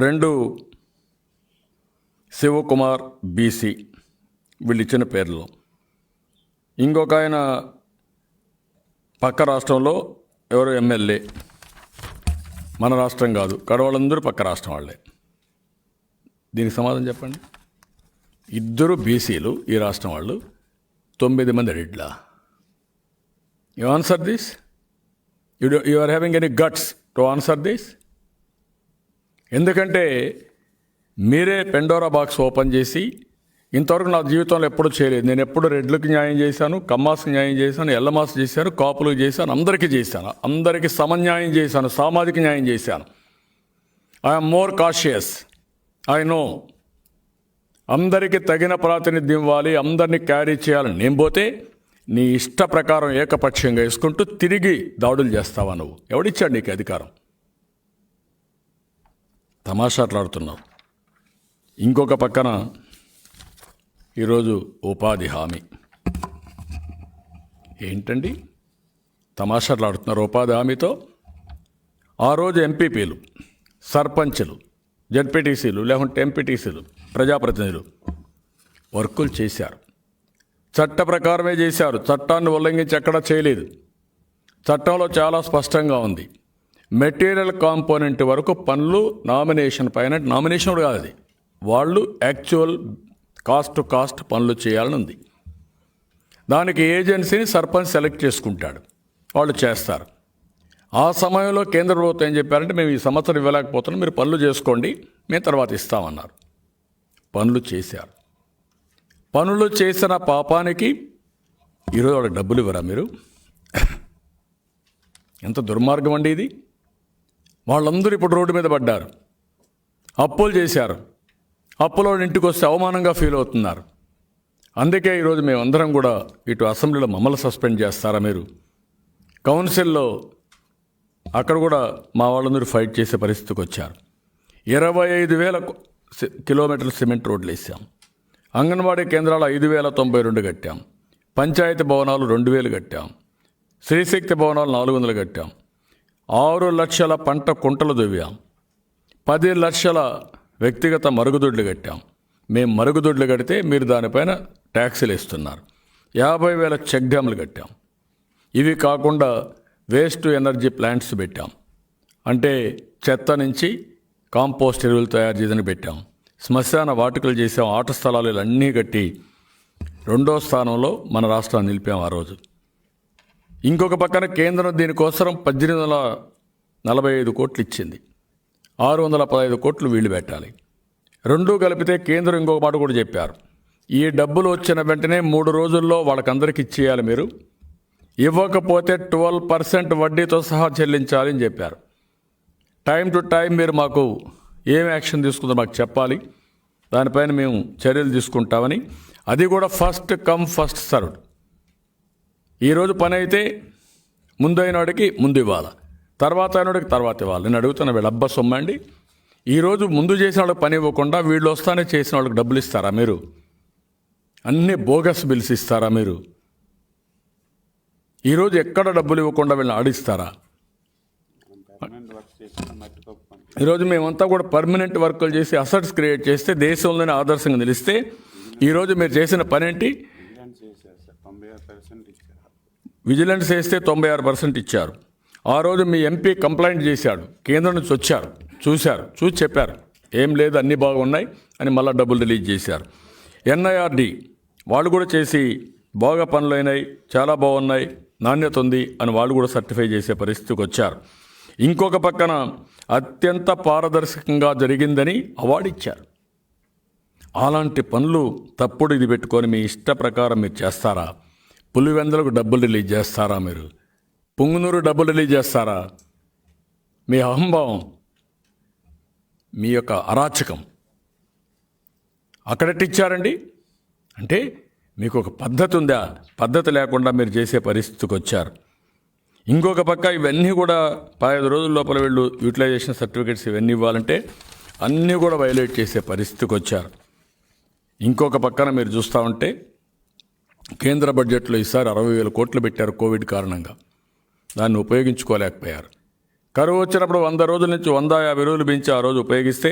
2 శివకుమార్ బీసీ, వీళ్ళు ఇచ్చిన పేర్లు. ఇంకొక ఆయన పక్క రాష్ట్రంలో ఎవరో ఎమ్మెల్యే, మన రాష్ట్రం కాదు, కడవాళ్ళందరూ పక్క రాష్ట్రం వాళ్ళే. దీనికి సమాధానం చెప్పండి. 2 బీసీలు ఈ రాష్ట్రం వాళ్ళు, 9 మంది రెడ్లా? You answer this? You are having any guts to answer this? ఎందుకంటే మీరే పెండోరా బాక్స్ ఓపెన్ చేసి, ఇంతవరకు నా జీవితంలో ఎప్పుడూ చేయలేదు. నేను ఎప్పుడు రెడ్లకు న్యాయం చేశాను, కమ్మాస్కి న్యాయం చేశాను, ఎల్లమాస్ చేశాను, కాపులకు చేశాను, అందరికీ చేశాను, అందరికీ సమన్యాయం చేశాను, సామాజిక న్యాయం చేశాను. I'm more cautious. I know అందరికీ తగిన ప్రాతినిధ్యం ఇవ్వాలి, అందరినీ క్యారీ చేయాలని నేను పోతే నీ ఇష్ట ప్రకారం ఏకపక్షంగా వేసుకుంటూ తిరిగి దాడులు చేస్తావా నువ్వు? ఎవడిచ్చాడు నీకు అధికారం? తమాషాట్లాడుతున్నావు. ఇంకొక పక్కన ఈరోజు ఉపాధి హామీ ఏంటండి తమాషాట్లాడుతున్నారు? ఉపాధి హామీతో ఆ రోజు ఎంపీపీలు, సర్పంచ్లు, జడ్పీటీసీలు లేకుంటే ఎంపీటీసీలు, ప్రజాప్రతినిధులు వర్కులు చేశారు. చట్ట ప్రకారమే చేశారు. చట్టాన్ని ఉల్లంఘించి ఎక్కడా చేయలేదు. చట్టంలో చాలా స్పష్టంగా ఉంది. మెటీరియల్ కాంపోనెంట్ వరకు పనులు నామినేషన్ పైన, నామినేషన్ కూడా కాదు అది, వాళ్ళు యాక్చువల్ కాస్ట్ టు కాస్ట్ పనులు చేయాలని ఉంది. దానికి ఏజెన్సీని సర్పంచ్ సెలెక్ట్ చేసుకుంటాడు, వాళ్ళు చేస్తారు. ఆ సమయంలో కేంద్ర ప్రభుత్వం ఏం చెప్పారంటే మేము ఈ సంవత్సరం ఇవ్వలేకపోతున్నాం, మీరు పనులు చేసుకోండి, మేము తర్వాత ఇస్తామన్నారు. పనులు చేశారు. పనులు చేసిన పాపానికి ఈరోజు వాళ్ళకి డబ్బులు ఇవ్వరా మీరు? ఎంత దుర్మార్గం అండి ఇది. వాళ్ళందరూ ఇప్పుడు రోడ్డు మీద పడ్డారు, అప్పులు చేశారు. అప్పులో ఇంటికి వస్తే అవమానంగా ఫీల్ అవుతున్నారు. అందుకే ఈరోజు మేమందరం కూడా ఇటు అసెంబ్లీలో మమ్మల్ని సస్పెండ్ చేస్తారా మీరు? కౌన్సిల్లో అక్కడ కూడా మా వాళ్ళందరూ ఫైట్ చేసే పరిస్థితికి వచ్చారు. 25,000 కిలోమీటర్ల సిమెంట్ రోడ్లు వేసాం. అంగన్వాడీ కేంద్రాలు 5,092 కట్టాం. పంచాయతీ భవనాలు 2,000 కట్టాం. శ్రీశక్తి భవనాలు 400 కట్టాం. 6 లక్షల పంట కుంటలు దువ్వాం. 10 లక్షల వ్యక్తిగత మరుగుదొడ్లు కట్టాం. మేము మరుగుదొడ్లు కడితే మీరు దానిపైన ట్యాక్సీలు ఇస్తున్నారు. 50,000 చెక్ డ్యాములు కట్టాం. ఇవి కాకుండా వేస్ట్ ఎనర్జీ ప్లాంట్స్ పెట్టాం. అంటే చెత్త నుంచి కాంపోస్ట్ ఎరువులు తయారు చేయదని పెట్టాం. శ్మశాన వాటికలు చేసాం. ఆట స్థలాలు ఇవన్నీ కట్టి 2వ స్థానంలో మన రాష్ట్రాన్ని నిలిపాం ఆ రోజు. ఇంకొక పక్కన కేంద్రం దీనికోసం 1845 కోట్లు ఇచ్చింది. 615 కోట్లు వీళ్ళు పెట్టాలి. రెండూ కలిపితే కేంద్రం ఇంకొక మాట కూడా చెప్పారు, ఈ డబ్బులు వచ్చిన వెంటనే 3 రోజుల్లో వాళ్ళకందరికీ ఇచ్చేయాలి, మీరు ఇవ్వకపోతే 12% వడ్డీతో సహా చెల్లించాలి అని చెప్పారు. టైం టు టైం మీరు మాకు ఏం యాక్షన్ తీసుకుందో మాకు చెప్పాలి, దానిపైన మేము చర్యలు తీసుకుంటామని. అది కూడా ఫస్ట్ కమ్ ఫస్ట్ సర్వ్డ్. ఈరోజు పని అయితే ముందైనవాడికి ముందు ఇవ్వాలి, తర్వాత అయినవాడికి తర్వాత ఇవ్వాలి. నేను అడుగుతున్నా, వీళ్ళ అబ్బా సొమ్మండి. ఈరోజు ముందు చేసిన వాళ్ళకి పని ఇవ్వకుండా వీళ్ళు వస్తానే చేసిన వాళ్ళకి డబ్బులు ఇస్తారా మీరు? అన్నీ బోగస్ బిల్స్ ఇస్తారా మీరు? ఈరోజు ఎక్కడ డబ్బులు ఇవ్వకుండా వీళ్ళని ఆడిస్తారా? ఈరోజు మేమంతా కూడా పర్మనెంట్ వర్కులు చేసి అసెట్స్ క్రియేట్ చేస్తే దేశంలోనే ఆదర్శంగా నిలిస్తే ఈరోజు మీరు చేసిన పని ఏంటి? విజిలెన్స్ వేస్తే 96% ఇచ్చారు. ఆ రోజు మీ ఎంపీ కంప్లైంట్ చేశాడు, కేంద్రం నుంచి వచ్చారు, చూశారు, చూసి చెప్పారు ఏం లేదు అన్నీ బాగున్నాయి అని మళ్ళీ డబ్బులు రిలీజ్ చేశారు. NIRD వాళ్ళు కూడా చేసి బాగా పనులు అయినాయి, చాలా బాగున్నాయి, నాణ్యత ఉంది అని వాళ్ళు కూడా సర్టిఫై చేసే పరిస్థితికి వచ్చారు. ఇంకొక పక్కన అత్యంత పారదర్శకంగా జరిగిందని అవార్డు ఇచ్చారు. అలాంటి పనులు తప్పుడు ఇది పెట్టుకొని మీ ఇష్ట ప్రకారం మీరు చేస్తారా? పులివెందులకు డబ్బులు రిలీజ్ చేస్తారా? మీరు పుంగునూరు డబ్బులు రిలీజ్ చేస్తారా? మీ అహంభావం, మీ యొక్క అరాచకం అక్కడెట్టిచ్చారండి. అంటే మీకు ఒక పద్ధతి ఉందా? పద్ధతి లేకుండా మీరు చేసే పరిస్థితికి వచ్చారు. ఇంకొక పక్క ఇవన్నీ కూడా 15 రోజుల లోపల వీళ్ళు యూటిలైజేషన్ సర్టిఫికేట్స్ ఇవన్నీ ఇవ్వాలంటే అన్నీ కూడా వైలేట్ చేసే పరిస్థితికి వచ్చారు. ఇంకొక పక్కన మీరు చూస్తూ ఉంటే కేంద్ర బడ్జెట్లో ఈసారి 60,000 కోట్లు పెట్టారు కోవిడ్ కారణంగా. దాన్ని ఉపయోగించుకోలేకపోయారు. కరువు వచ్చినప్పుడు 100 రోజుల నుంచి 150 రోజులు పెంచి ఆ రోజు ఉపయోగిస్తే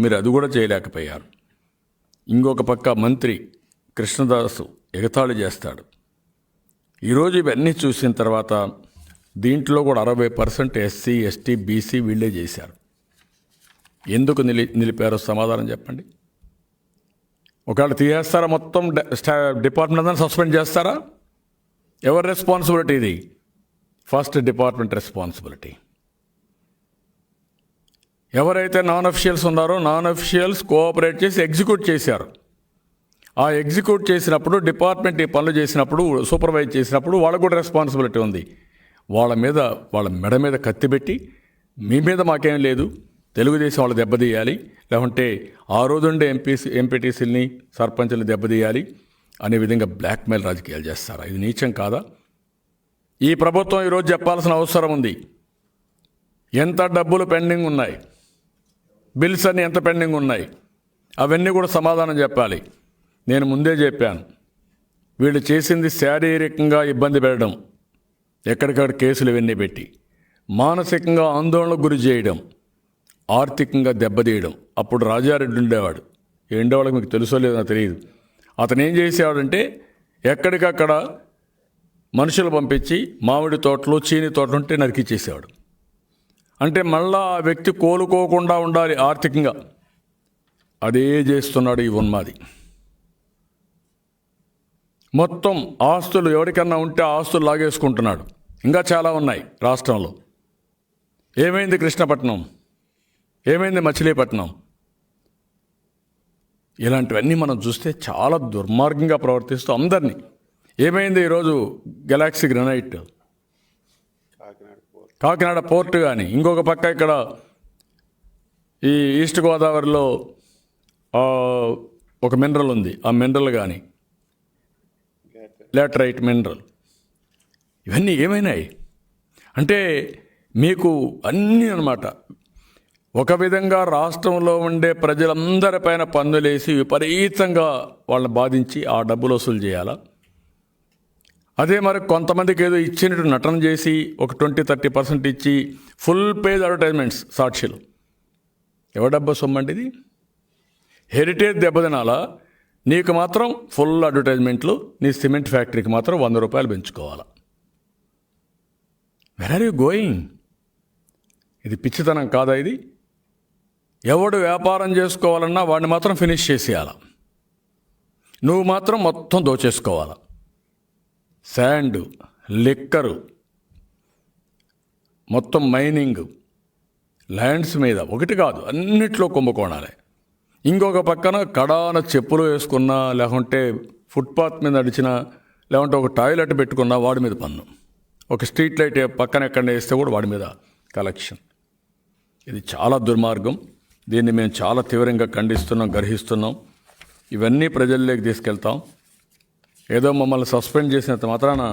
మీరు అది కూడా చేయలేకపోయారు. ఇంకొక పక్క మంత్రి కృష్ణదాసు ఎగతాళి చేస్తాడు. ఈరోజు ఇవన్నీ చూసిన తర్వాత దీంట్లో కూడా 60% SC, ST, BC వీళ్ళే చేశారు. ఎందుకు నిలిపారో సమాధానం చెప్పండి. ఒకవేళ తీసేస్తారా? మొత్తం డిపార్ట్మెంట్ అంతా సస్పెండ్ చేస్తారా? ఎవరి రెస్పాన్సిబిలిటీ ఇది? First department responsibility. ఎవరైతే నాన్ అఫిషియల్స్ ఉన్నారో నాన్ అఫిషియల్స్ కోఆపరేట్ చేసి ఎగ్జిక్యూట్ చేశారు. ఆ ఎగ్జిక్యూట్ చేసినప్పుడు డిపార్ట్మెంట్ ఈ పనులు చేసినప్పుడు సూపర్వైజ్ చేసినప్పుడు వాళ్ళకు కూడా రెస్పాన్సిబిలిటీ ఉంది. వాళ్ళ మెడ మీద కత్తి పెట్టి మీ మీద మాకేం లేదు, తెలుగుదేశం వాళ్ళు దెబ్బతీయాలి లేకుంటే ఆ రోజుండే ఎంపీటీసీలని సర్పంచ్ని దెబ్బతీయాలి అనే విధంగా బ్లాక్మెయిల్ రాజకీయాలు చేస్తారా? ఇది నీచం కాదా? ఈ ప్రభుత్వం ఈరోజు చెప్పాల్సిన అవసరం ఉంది. ఎంత డబ్బులు పెండింగ్ ఉన్నాయి, బిల్స్ అన్నీ ఎంత పెండింగ్ ఉన్నాయి, అవన్నీ కూడా సమాధానం చెప్పాలి. నేను ముందే చెప్పాను, వీళ్ళు చేసింది శారీరకంగా ఇబ్బంది పెట్టడం, ఎక్కడికక్కడ కేసులు ఇవన్నీ పెట్టి మానసికంగా ఆందోళనకు గురి చేయడం, ఆర్థికంగా దెబ్బతీయడం. అప్పుడు రాజారెడ్డి ఉండేవాడు, ఉండేవాళ్ళకి మీకు తెలుసో లేదో నాకు తెలియదు. అతను ఏం చేసేవాడంటే ఎక్కడికక్కడ మనుషులు పంపించి మామిడి తోటలు చీని తోటలు ఉంటే నరికిచ్చేసేవాడు. అంటే మళ్ళా ఆ వ్యక్తి కోలుకోకుండా ఉండాలి ఆర్థికంగా. అదే చేస్తున్నాడు ఈ ఉన్మాది. మొత్తం ఆస్తులు ఎవరికన్నా ఉంటే ఆస్తులు లాగేసుకుంటున్నాడు. ఇంకా చాలా ఉన్నాయి రాష్ట్రంలో. ఏమైంది కృష్ణపట్నం, ఏమైంది మచిలీపట్నం? ఇలాంటివన్నీ మనం చూస్తే చాలా దుర్మార్గంగా ప్రవర్తిస్తూ అందరినీ. ఏమైంది ఈరోజు గెలాక్సీ గ్రనైట్, కాకినాడ పోర్టు కానీ, ఇంకొక పక్క ఇక్కడ ఈ ఈస్ట్ గోదావరిలో ఒక మినరల్ ఉంది, ఆ మినరల్ కానీ లాటరైట్ మినరల్, ఇవన్నీ ఏమైనాయి అంటే మీకు అన్నీ అన్నమాట. ఒక విధంగా రాష్ట్రంలో ఉండే ప్రజలందరిపైన పన్నులేసి విపరీతంగా వాళ్ళని బాధించి ఆ డబ్బులు వసూలు చేయాలా? అదే మరి కొంతమందికి ఏదో ఇచ్చినట్టు నటన చేసి ఒక 20-30% ఇచ్చి ఫుల్ పేజ్ అడ్వర్టైజ్మెంట్స్ సాక్షులు. ఎవరి డబ్బు సొమ్మండి ఇది? హెరిటేజ్ దెబ్బతినాలా? నీకు మాత్రం ఫుల్ అడ్వర్టైజ్మెంట్లు, నీ సిమెంట్ ఫ్యాక్టరీకి మాత్రం 100 రూపాయలు పెంచుకోవాలా? Where are you going? ఇది పిచ్చితనం కాదా ఇది? ఎవడు వ్యాపారం చేసుకోవాలన్నా వాడిని మాత్రం ఫినిష్ చేసేయాల, నువ్వు మాత్రం మొత్తం దోచేసుకోవాలా. శాండ్, లిక్కరు, మొత్తం మైనింగ్, ల్యాండ్స్ మీద ఒకటి కాదు అన్నిట్లో కుంభకోణాలే. ఇంకొక పక్కన కడాన చెప్పులు వేసుకున్నా, లేకుంటే ఫుట్పాత్ మీద నడిచినా, లేకుంటే ఒక టాయిలెట్ పెట్టుకున్నా వాడి మీద పన్ను, ఒక స్ట్రీట్ లైట్ పక్కన ఎక్కడ వేస్తే కూడా వాడి మీద కలెక్షన్. ఇది చాలా దుర్మార్గం. దీన్ని మేము చాలా తీవ్రంగా ఖండిస్తున్నాం, గర్హిస్తున్నాం. ఇవన్నీ ప్రజల్లోకి తీసుకెళ్తాం. ఏదో మమ్మల్ని సస్పెండ్ చేసినంత మాత్రాన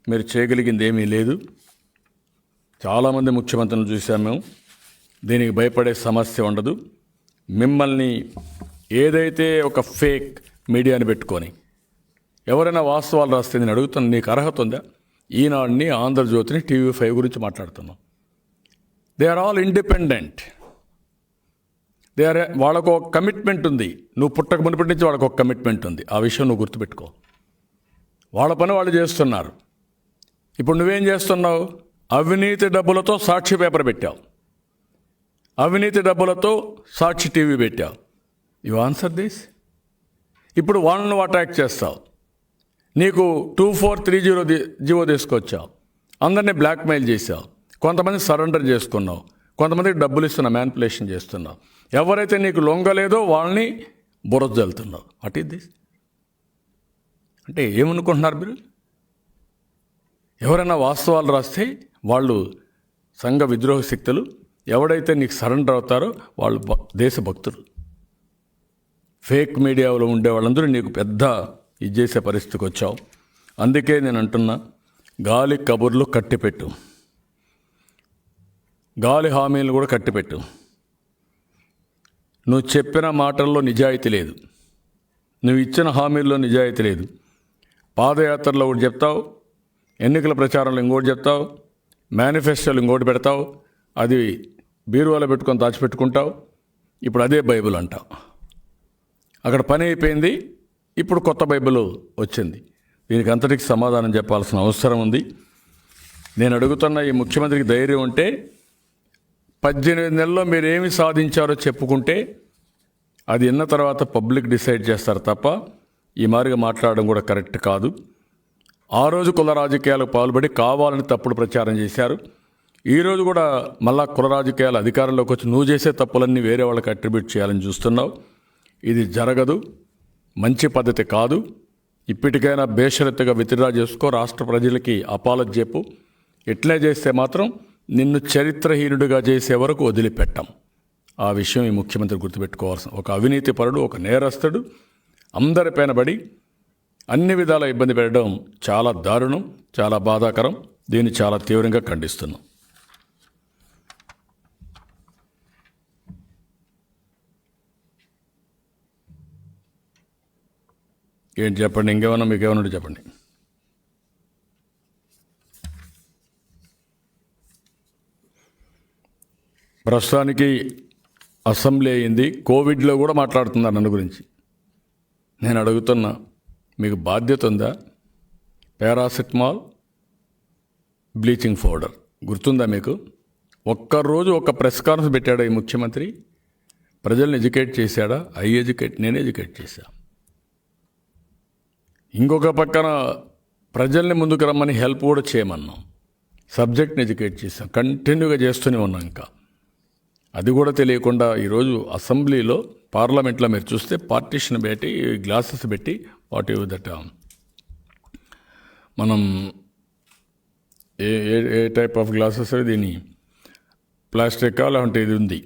మీరు చేయగలిగింది ఏమీ లేదు. చాలామంది ముఖ్యమంత్రులను చూసాం మేము. దీనికి భయపడే సమస్య ఉండదు. మిమ్మల్ని ఏదైతే ఒక ఫేక్ మీడియాని పెట్టుకొని ఎవరైనా వాస్తవాలు రాస్తే నేను అడుగుతాను, నీకు అర్హత ఉందా? ఈనాడుని, ఆంధ్రజ్యోతిని, TV5 గురించి మాట్లాడుతున్నాం. They are all independent. వాళ్ళకు ఒక కమిట్మెంట్ ఉంది. నువ్వు పుట్టక మునిపటి నుంచి వాళ్ళకు ఒక కమిట్మెంట్ ఉంది. ఆ విషయం నువ్వు గుర్తుపెట్టుకో. వాళ్ళ పని వాళ్ళు చేస్తున్నారు. ఇప్పుడు నువ్వేం చేస్తున్నావు? అవినీతి డబ్బులతో సాక్షి పేపర్ పెట్టావు, అవినీతి డబ్బులతో సాక్షి టీవీ పెట్టావు. You answer this. ఇప్పుడు వాళ్ళను నువ్వు అటాక్ చేస్తావు. నీకు 2430 జీవో తీసుకొచ్చావు, అందరినీ బ్లాక్మెయిల్ చేసావు, కొంతమంది సరెండర్ చేసుకున్నావు, కొంతమందికి డబ్బులు ఇస్తున్నా మ్యానిపులేషన్ చేస్తున్నావు. ఎవరైతే నీకు లొంగలేదో వాళ్ళని బురద జల్లుతున్నావు. What is this? అంటే ఏమనుకుంటున్నారు మీరు? ఎవరైనా వాస్తవాలు రాస్తే వాళ్ళు సంఘ విద్రోహ శక్తులు, ఎవడైతే నీకు సరెండర్ అవుతారో వాళ్ళు దేశభక్తులు. ఫేక్ మీడియాలో ఉండే వాళ్ళందరూ నీకు పెద్ద ఇది చేసే పరిస్థితికి వచ్చావు. అందుకే నేను అంటున్నా, గాలి కబుర్లు కట్టిపెట్టు, గాలి హామీలు కూడా కట్టిపెట్టు. నువ్వు చెప్పిన మాటల్లో నిజాయితీ లేదు, నువ్వు ఇచ్చిన హామీల్లో నిజాయితీ లేదు. పాదయాత్రలో ఒకటి చెప్తావు, ఎన్నికల ప్రచారంలో ఇంకోటి చెప్తావు, మేనిఫెస్టోలు ఇంకోటి పెడతావు, అది బీరువాలో పెట్టుకొని దాచిపెట్టుకుంటావు. ఇప్పుడు అదే బైబిల్ అంటావు. అక్కడ పని అయిపోయింది, ఇప్పుడు కొత్త బైబిల్ వచ్చింది. దీనికి అంతటికి సమాధానం చెప్పాల్సిన అవసరం ఉంది. నేను అడుగుతున్న ఈ ముఖ్యమంత్రికి ధైర్యం ఉంటే 18 నెలల్లో మీరు ఏమి సాధించారో చెప్పుకుంటే అది విన్న తర్వాత పబ్లిక్ డిసైడ్ చేస్తారు తప్ప ఈ మాదిరిగా మాట్లాడడం కూడా కరెక్ట్ కాదు. ఆ రోజు కుల రాజకీయాలకు పాల్పడి కావాలని తప్పుడు ప్రచారం చేశారు. ఈరోజు కూడా మళ్ళా కుల రాజకీయాలు అధికారంలోకి వచ్చి నువ్వు చేసే తప్పులన్నీ వేరే వాళ్ళకి అట్రిబ్యూట్ చేయాలని చూస్తున్నావు. ఇది జరగదు, మంచి పద్ధతి కాదు. ఇప్పటికైనా బేషరతుగా విత్డ్రా చేసుకో, రాష్ట్ర ప్రజలకి అపాలజీ చెప్పు. ఇట్లే చేస్తే మాత్రం నిన్ను చరిత్రహీనుడిగా చేసే వరకు వదిలిపెట్టాం. ఆ విషయం ఈ ముఖ్యమంత్రి గుర్తుపెట్టుకోవాల్సిన, ఒక అవినీతి పరుడు, ఒక నేరస్తుడు అందరిపైన పడి అన్ని విధాల ఇబ్బంది పెట్టడం చాలా దారుణం, చాలా బాధాకరం. దీన్ని చాలా తీవ్రంగా ఖండిస్తున్నాం. ఏంటి చెప్పండి, ఇంకేమన్నా మీకు ఏమన్నా ఉంటే చెప్పండి. ప్రస్తుతానికి అసెంబ్లీ అయింది. కోవిడ్లో కూడా మాట్లాడుతున్నారు నన్ను గురించి. నేను అడుగుతున్నా, మీకు బాధ్యత ఉందా? పారాసిటమాల్, బ్లీచింగ్ పౌడర్ గుర్తుందా మీకు? ఒక్కరోజు ఒక ప్రెస్ కాన్ఫరెన్స్ పెట్టాడా ఈ ముఖ్యమంత్రి? ప్రజల్ని ఎడ్యుకేట్ చేశాడా? నేను ఎడ్యుకేట్ చేశా. ఇంకొక పక్కన ప్రజల్ని ముందుకు రమ్మని హెల్ప్ కూడా చేయమన్నాం. సబ్జెక్ట్ని ఎడ్యుకేట్ చేశాం. కంటిన్యూగా చేస్తూనే ఉన్నాం. ఇంకా అది కూడా తెలియకుండా ఈరోజు అసెంబ్లీలో, పార్లమెంట్లో మీరు చూస్తే పార్టీషన్ పెట్టి, గ్లాసెస్ పెట్టి, వాట్ యూ దట్ మనం ఏ ఏ టైప్ ఆఫ్ గ్లాసెస్ దీని ప్లాస్టికా లేకుంటే ఇది ఉంది,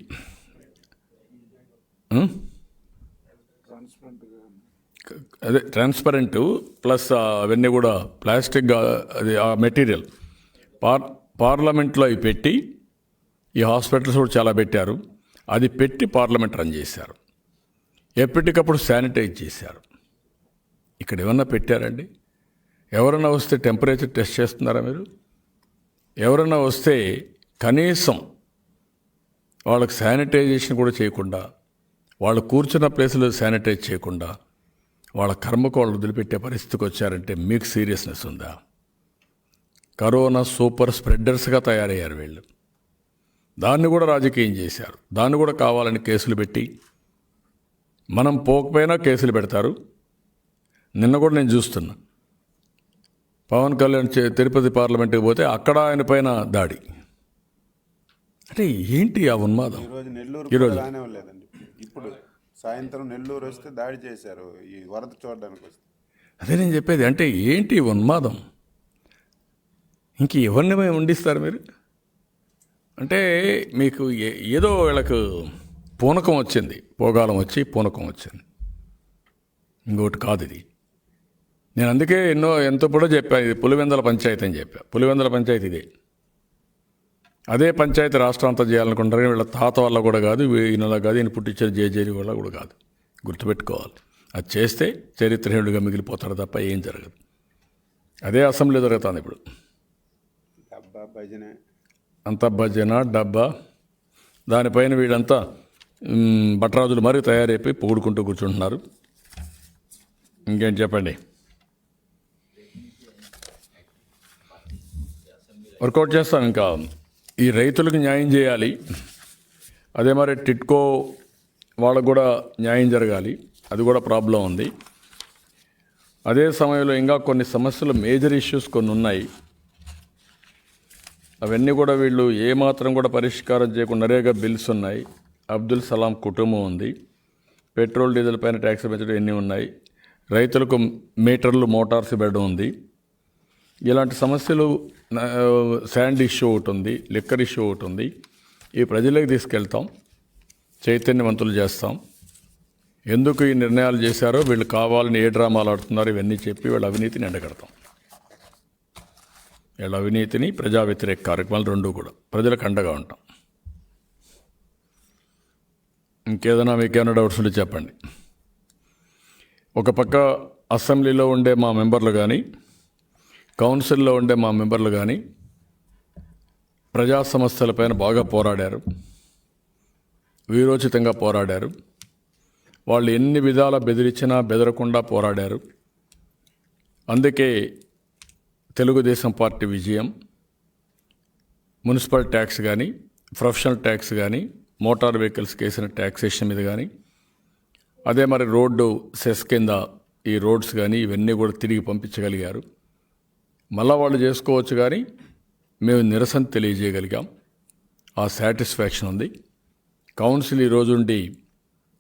అదే ట్రాన్స్పరెంట్ ప్లస్ అవన్నీ కూడా ప్లాస్టిక్, అది ఆ మెటీరియల్ పార్లమెంట్లో అవి పెట్టి, ఈ హాస్పిటల్స్ కూడా చాలా పెట్టారు. అది పెట్టి పార్లమెంట్ రన్ చేశారు. ఎప్పటికప్పుడు శానిటైజ్ చేశారు. ఇక్కడ ఏమన్నా పెట్టారండి? ఎవరన్నా వస్తే టెంపరేచర్ టెస్ట్ చేస్తున్నారా మీరు? ఎవరన్నా వస్తే కనీసం వాళ్ళకి శానిటైజేషన్ కూడా చేయకుండా, వాళ్ళు కూర్చున్న ప్లేసులో శానిటైజ్ చేయకుండా వాళ్ళ కర్మకు వాళ్ళు వదిలిపెట్టే పరిస్థితికి వచ్చారంటే మీకు సీరియస్నెస్ ఉందా? కరోనా సూపర్ స్ప్రెడర్స్గా తయారయ్యారు వీళ్ళు. దాన్ని కూడా రాజకీయం చేశారు. దాన్ని కూడా కావాలని కేసులు పెట్టి, మనం పోకపోయినా కేసులు పెడతారు. నిన్న కూడా నేను చూస్తున్నా, పవన్ కళ్యాణ్ తిరుపతి పార్లమెంట్కి పోతే అక్కడ ఆయన పైన దాడి. అంటే ఏంటి ఆ ఉన్మాదం? ఈరోజు రానివ్వలేదండి. ఇప్పుడు సాయంత్రం నెల్లూరు వస్తే దాడి చేశారు ఈ వరద చూడడానికి వస్తే. అదే నేను చెప్పేది. అంటే ఏంటి ఉన్మాదం? ఇంక ఎవరిని ఉండిస్తారు మీరు? అంటే మీకు ఏదో వీళ్ళకు పూనకం వచ్చింది, పోగాలం వచ్చి పూనకం వచ్చింది. ఇంకోటి కాదు ఇది. నేను అందుకే ఎంతో కూడా చెప్పాను, ఇది పులివెందల పంచాయతీ అని చెప్పా. పులివెందల పంచాయతీ ఇదే. అదే పంచాయతీ రాష్ట్రం అంతా చేయాలనుకుంటారు. వీళ్ళ తాత వల్ల కూడా కాదు, ఈయనలా కాదు, ఈయన పుట్టించిన జేజేరి వల్ల కూడా కాదు. గుర్తుపెట్టుకోవాలి. అది చేస్తే చరిత్రహీనుడిగా మిగిలిపోతాడు తప్ప ఏం జరగదు. అదే అసెంబ్లీ జరుగుతుంది ఇప్పుడు. డబ్బా భజనే, అంతా భజన డబ్బా. దానిపైన వీళ్ళంతా భట్రాజులు మరీ తయారైపోయి పొగుడుకుంటూ కూర్చుంటున్నారు. ఇంకేం చెప్పండి. వర్కౌట్ చేస్తాం. ఇంకా ఈ రైతులకు న్యాయం చేయాలి. అదే మరి టిట్కో వాళ్ళకు కూడా న్యాయం జరగాలి. అది కూడా ప్రాబ్లం ఉంది. అదే సమయంలో ఇంకా కొన్ని సమస్యలు, మేజర్ ఇష్యూస్ కొన్ని ఉన్నాయి. అవన్నీ కూడా వీళ్ళు ఏమాత్రం కూడా పరిష్కారం చేయకుండా, నరేగా బిల్స్ ఉన్నాయి, అబ్దుల్ సలాం కుటుంబం ఉంది, పెట్రోల్ డీజిల్ పైన ట్యాక్స్ పెంచడం ఎన్ని ఉన్నాయి, రైతులకు మీటర్లు మోటార్స్ పెట్టడం ఉంది. ఇలాంటి సమస్యలు, శాండ్ ఇష్యూ ఒకటి ఉంది, లిక్కర్ ఇష్యూ ఒకటి ఉంది. ఈ ప్రజలకు తీసుకెళ్తాం, చైతన్యవంతులు చేస్తాం. ఎందుకు ఈ నిర్ణయాలు చేశారో, వీళ్ళు కావాలని ఏ డ్రామాలు ఆడుతున్నారో ఇవన్నీ చెప్పి వీళ్ళ అవినీతిని ఎండగడతాం. వీళ్ళ అవినీతిని, ప్రజా వ్యతిరేక కార్యక్రమాలు రెండూ కూడా ప్రజలకు అండగా ఉంటాం. ఇంకేదైనా మీకేమైనా డౌట్స్ ఉంటే చెప్పండి. ఒక పక్క అసెంబ్లీలో ఉండే మా మెంబర్లు కానీ, కౌన్సిల్లో ఉండే మా మెంబర్లు కానీ ప్రజా సమస్యలపైన బాగా పోరాడారు, వీరోచితంగా పోరాడారు. వాళ్ళు ఎన్ని విధాల బెదిరించినా బెదరకుండా పోరాడారు. అందుకే తెలుగుదేశం పార్టీ విజయం. మున్సిపల్ ట్యాక్స్ కానీ, ప్రొఫెషనల్ ట్యాక్స్ కానీ, మోటార్ వెహికల్స్కి వేసిన ట్యాక్సేషన్ మీద కానీ, అదే మరి రోడ్డు సెస్ కింద ఈ రోడ్స్ కానీ ఇవన్నీ కూడా తిరిగి పంపించగలిగారు. మళ్ళా వాళ్ళు చేసుకోవచ్చు కానీ మేము నిరసన తెలియజేయగలిగాం. ఆ సాటిస్ఫాక్షన్ ఉంది. కౌన్సిల్ ఈరోజుండి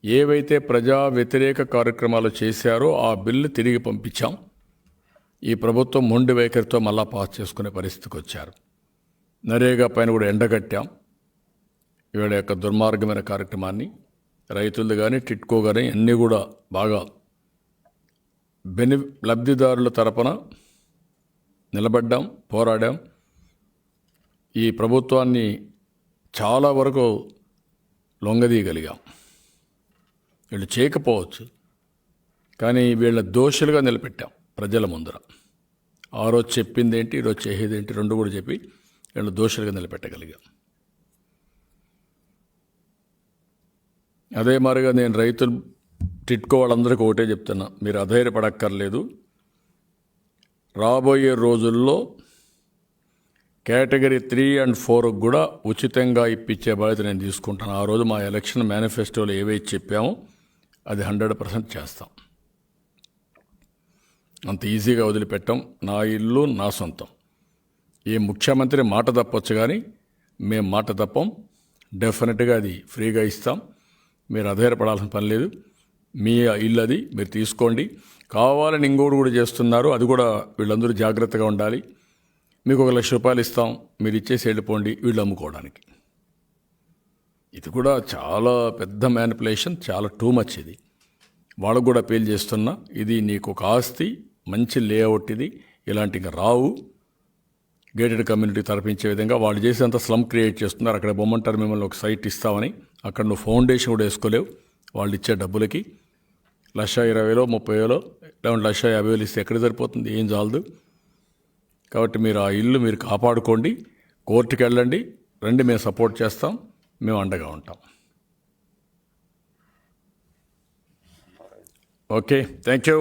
ఏవైతే ప్రజా వ్యతిరేక కార్యక్రమాలు చేశారో ఆ బిల్లు తిరిగి పంపించాం. ఈ ప్రభుత్వం మొండి వైఖరితో మళ్ళా పాస్ చేసుకునే పరిస్థితికి వచ్చారు. నరేగా పైన కూడా ఎండగట్టాం. వీళ్ళ యొక్క దుర్మార్గమైన కార్యక్రమాన్ని రైతులు కానీ టిట్కో కానీ అన్నీ కూడా బాగా లబ్ధిదారుల తరపున నిలబడ్డాం, పోరాడాం. ఈ ప్రభుత్వాన్ని చాలా వరకు లొంగదీయగలిగాం. వీళ్ళు చేయకపోవచ్చు, కానీ వీళ్ళ దోషులుగా నిలబెట్టాం ప్రజల ముందర. ఆ రోజు చెప్పింది ఏంటి, ఈరోజు చేసేది ఏంటి, రెండు కూడా చెప్పి వీళ్ళు దోషులుగా నిలబెట్టగలిగాం. అదే మాదిరిగా నేను రైతులు టిట్కో వాళ్ళందరికీ ఒకటే చెప్తున్నా, మీరు అధైర్యపడక్కర్లేదు. రాబోయే రోజుల్లో కేటగిరీ 3 and 4 కూడా ఉచితంగా ఇప్పించే బాధ్యత నేను తీసుకుంటాను. ఆ రోజు మా ఎలక్షన్ మేనిఫెస్టోలో ఏవైతే చెప్పామో అది 100% చేస్తాం. అంత ఈజీగా వదిలిపెట్టాం. నా ఇల్లు నా సొంతం. ఏ ముఖ్యమంత్రి మాట తప్పొచ్చు, కానీ మేము మాట తప్పం. డెఫినెట్గా అది ఫ్రీగా ఇస్తాం. మీరు అధైర్యపడాల్సిన పని లేదు. మీ ఇల్లు అది, మీరు తీసుకోండి. కావాలని ఇంకోటి కూడా చేస్తున్నారు, అది కూడా వీళ్ళందరూ జాగ్రత్తగా ఉండాలి. మీకు 1 లక్ష రూపాయలు ఇస్తాం, మీరు ఇచ్చేసి వెళ్ళిపోండి వీళ్ళు అమ్ముకోవడానికి. ఇది కూడా చాలా పెద్ద మ్యానిపులేషన్, చాలా టూ మచ్. ఇది వాళ్ళకు కూడా అపీల్ చేస్తున్నా, ఇది నీకు ఒక ఆస్తి, మంచి లేఅవుట్, ఇది ఇలాంటి ఇంకా రావు. గేటెడ్ కమ్యూనిటీ తరపించే విధంగా వాళ్ళు చేసేంత స్లమ్ క్రియేట్ చేస్తున్నారు. అక్కడ బొమ్మంటారు మిమ్మల్ని ఒక సైట్ ఇస్తామని, అక్కడ నువ్వు ఫౌండేషన్ కూడా వేసుకోలేవు. వాళ్ళు ఇచ్చే డబ్బులకి 1,20,000 30,000 లేదంటే 1,50,000 ఇస్తే ఎక్కడ సరిపోతుంది, ఏం చాలదు. కాబట్టి మీరు ఆ ఇల్లు మీరు కాపాడుకోండి. కోర్టుకి వెళ్ళండి, రండి, మేము సపోర్ట్ చేస్తాం, మేము అండగా ఉంటాం. Okay, thank you.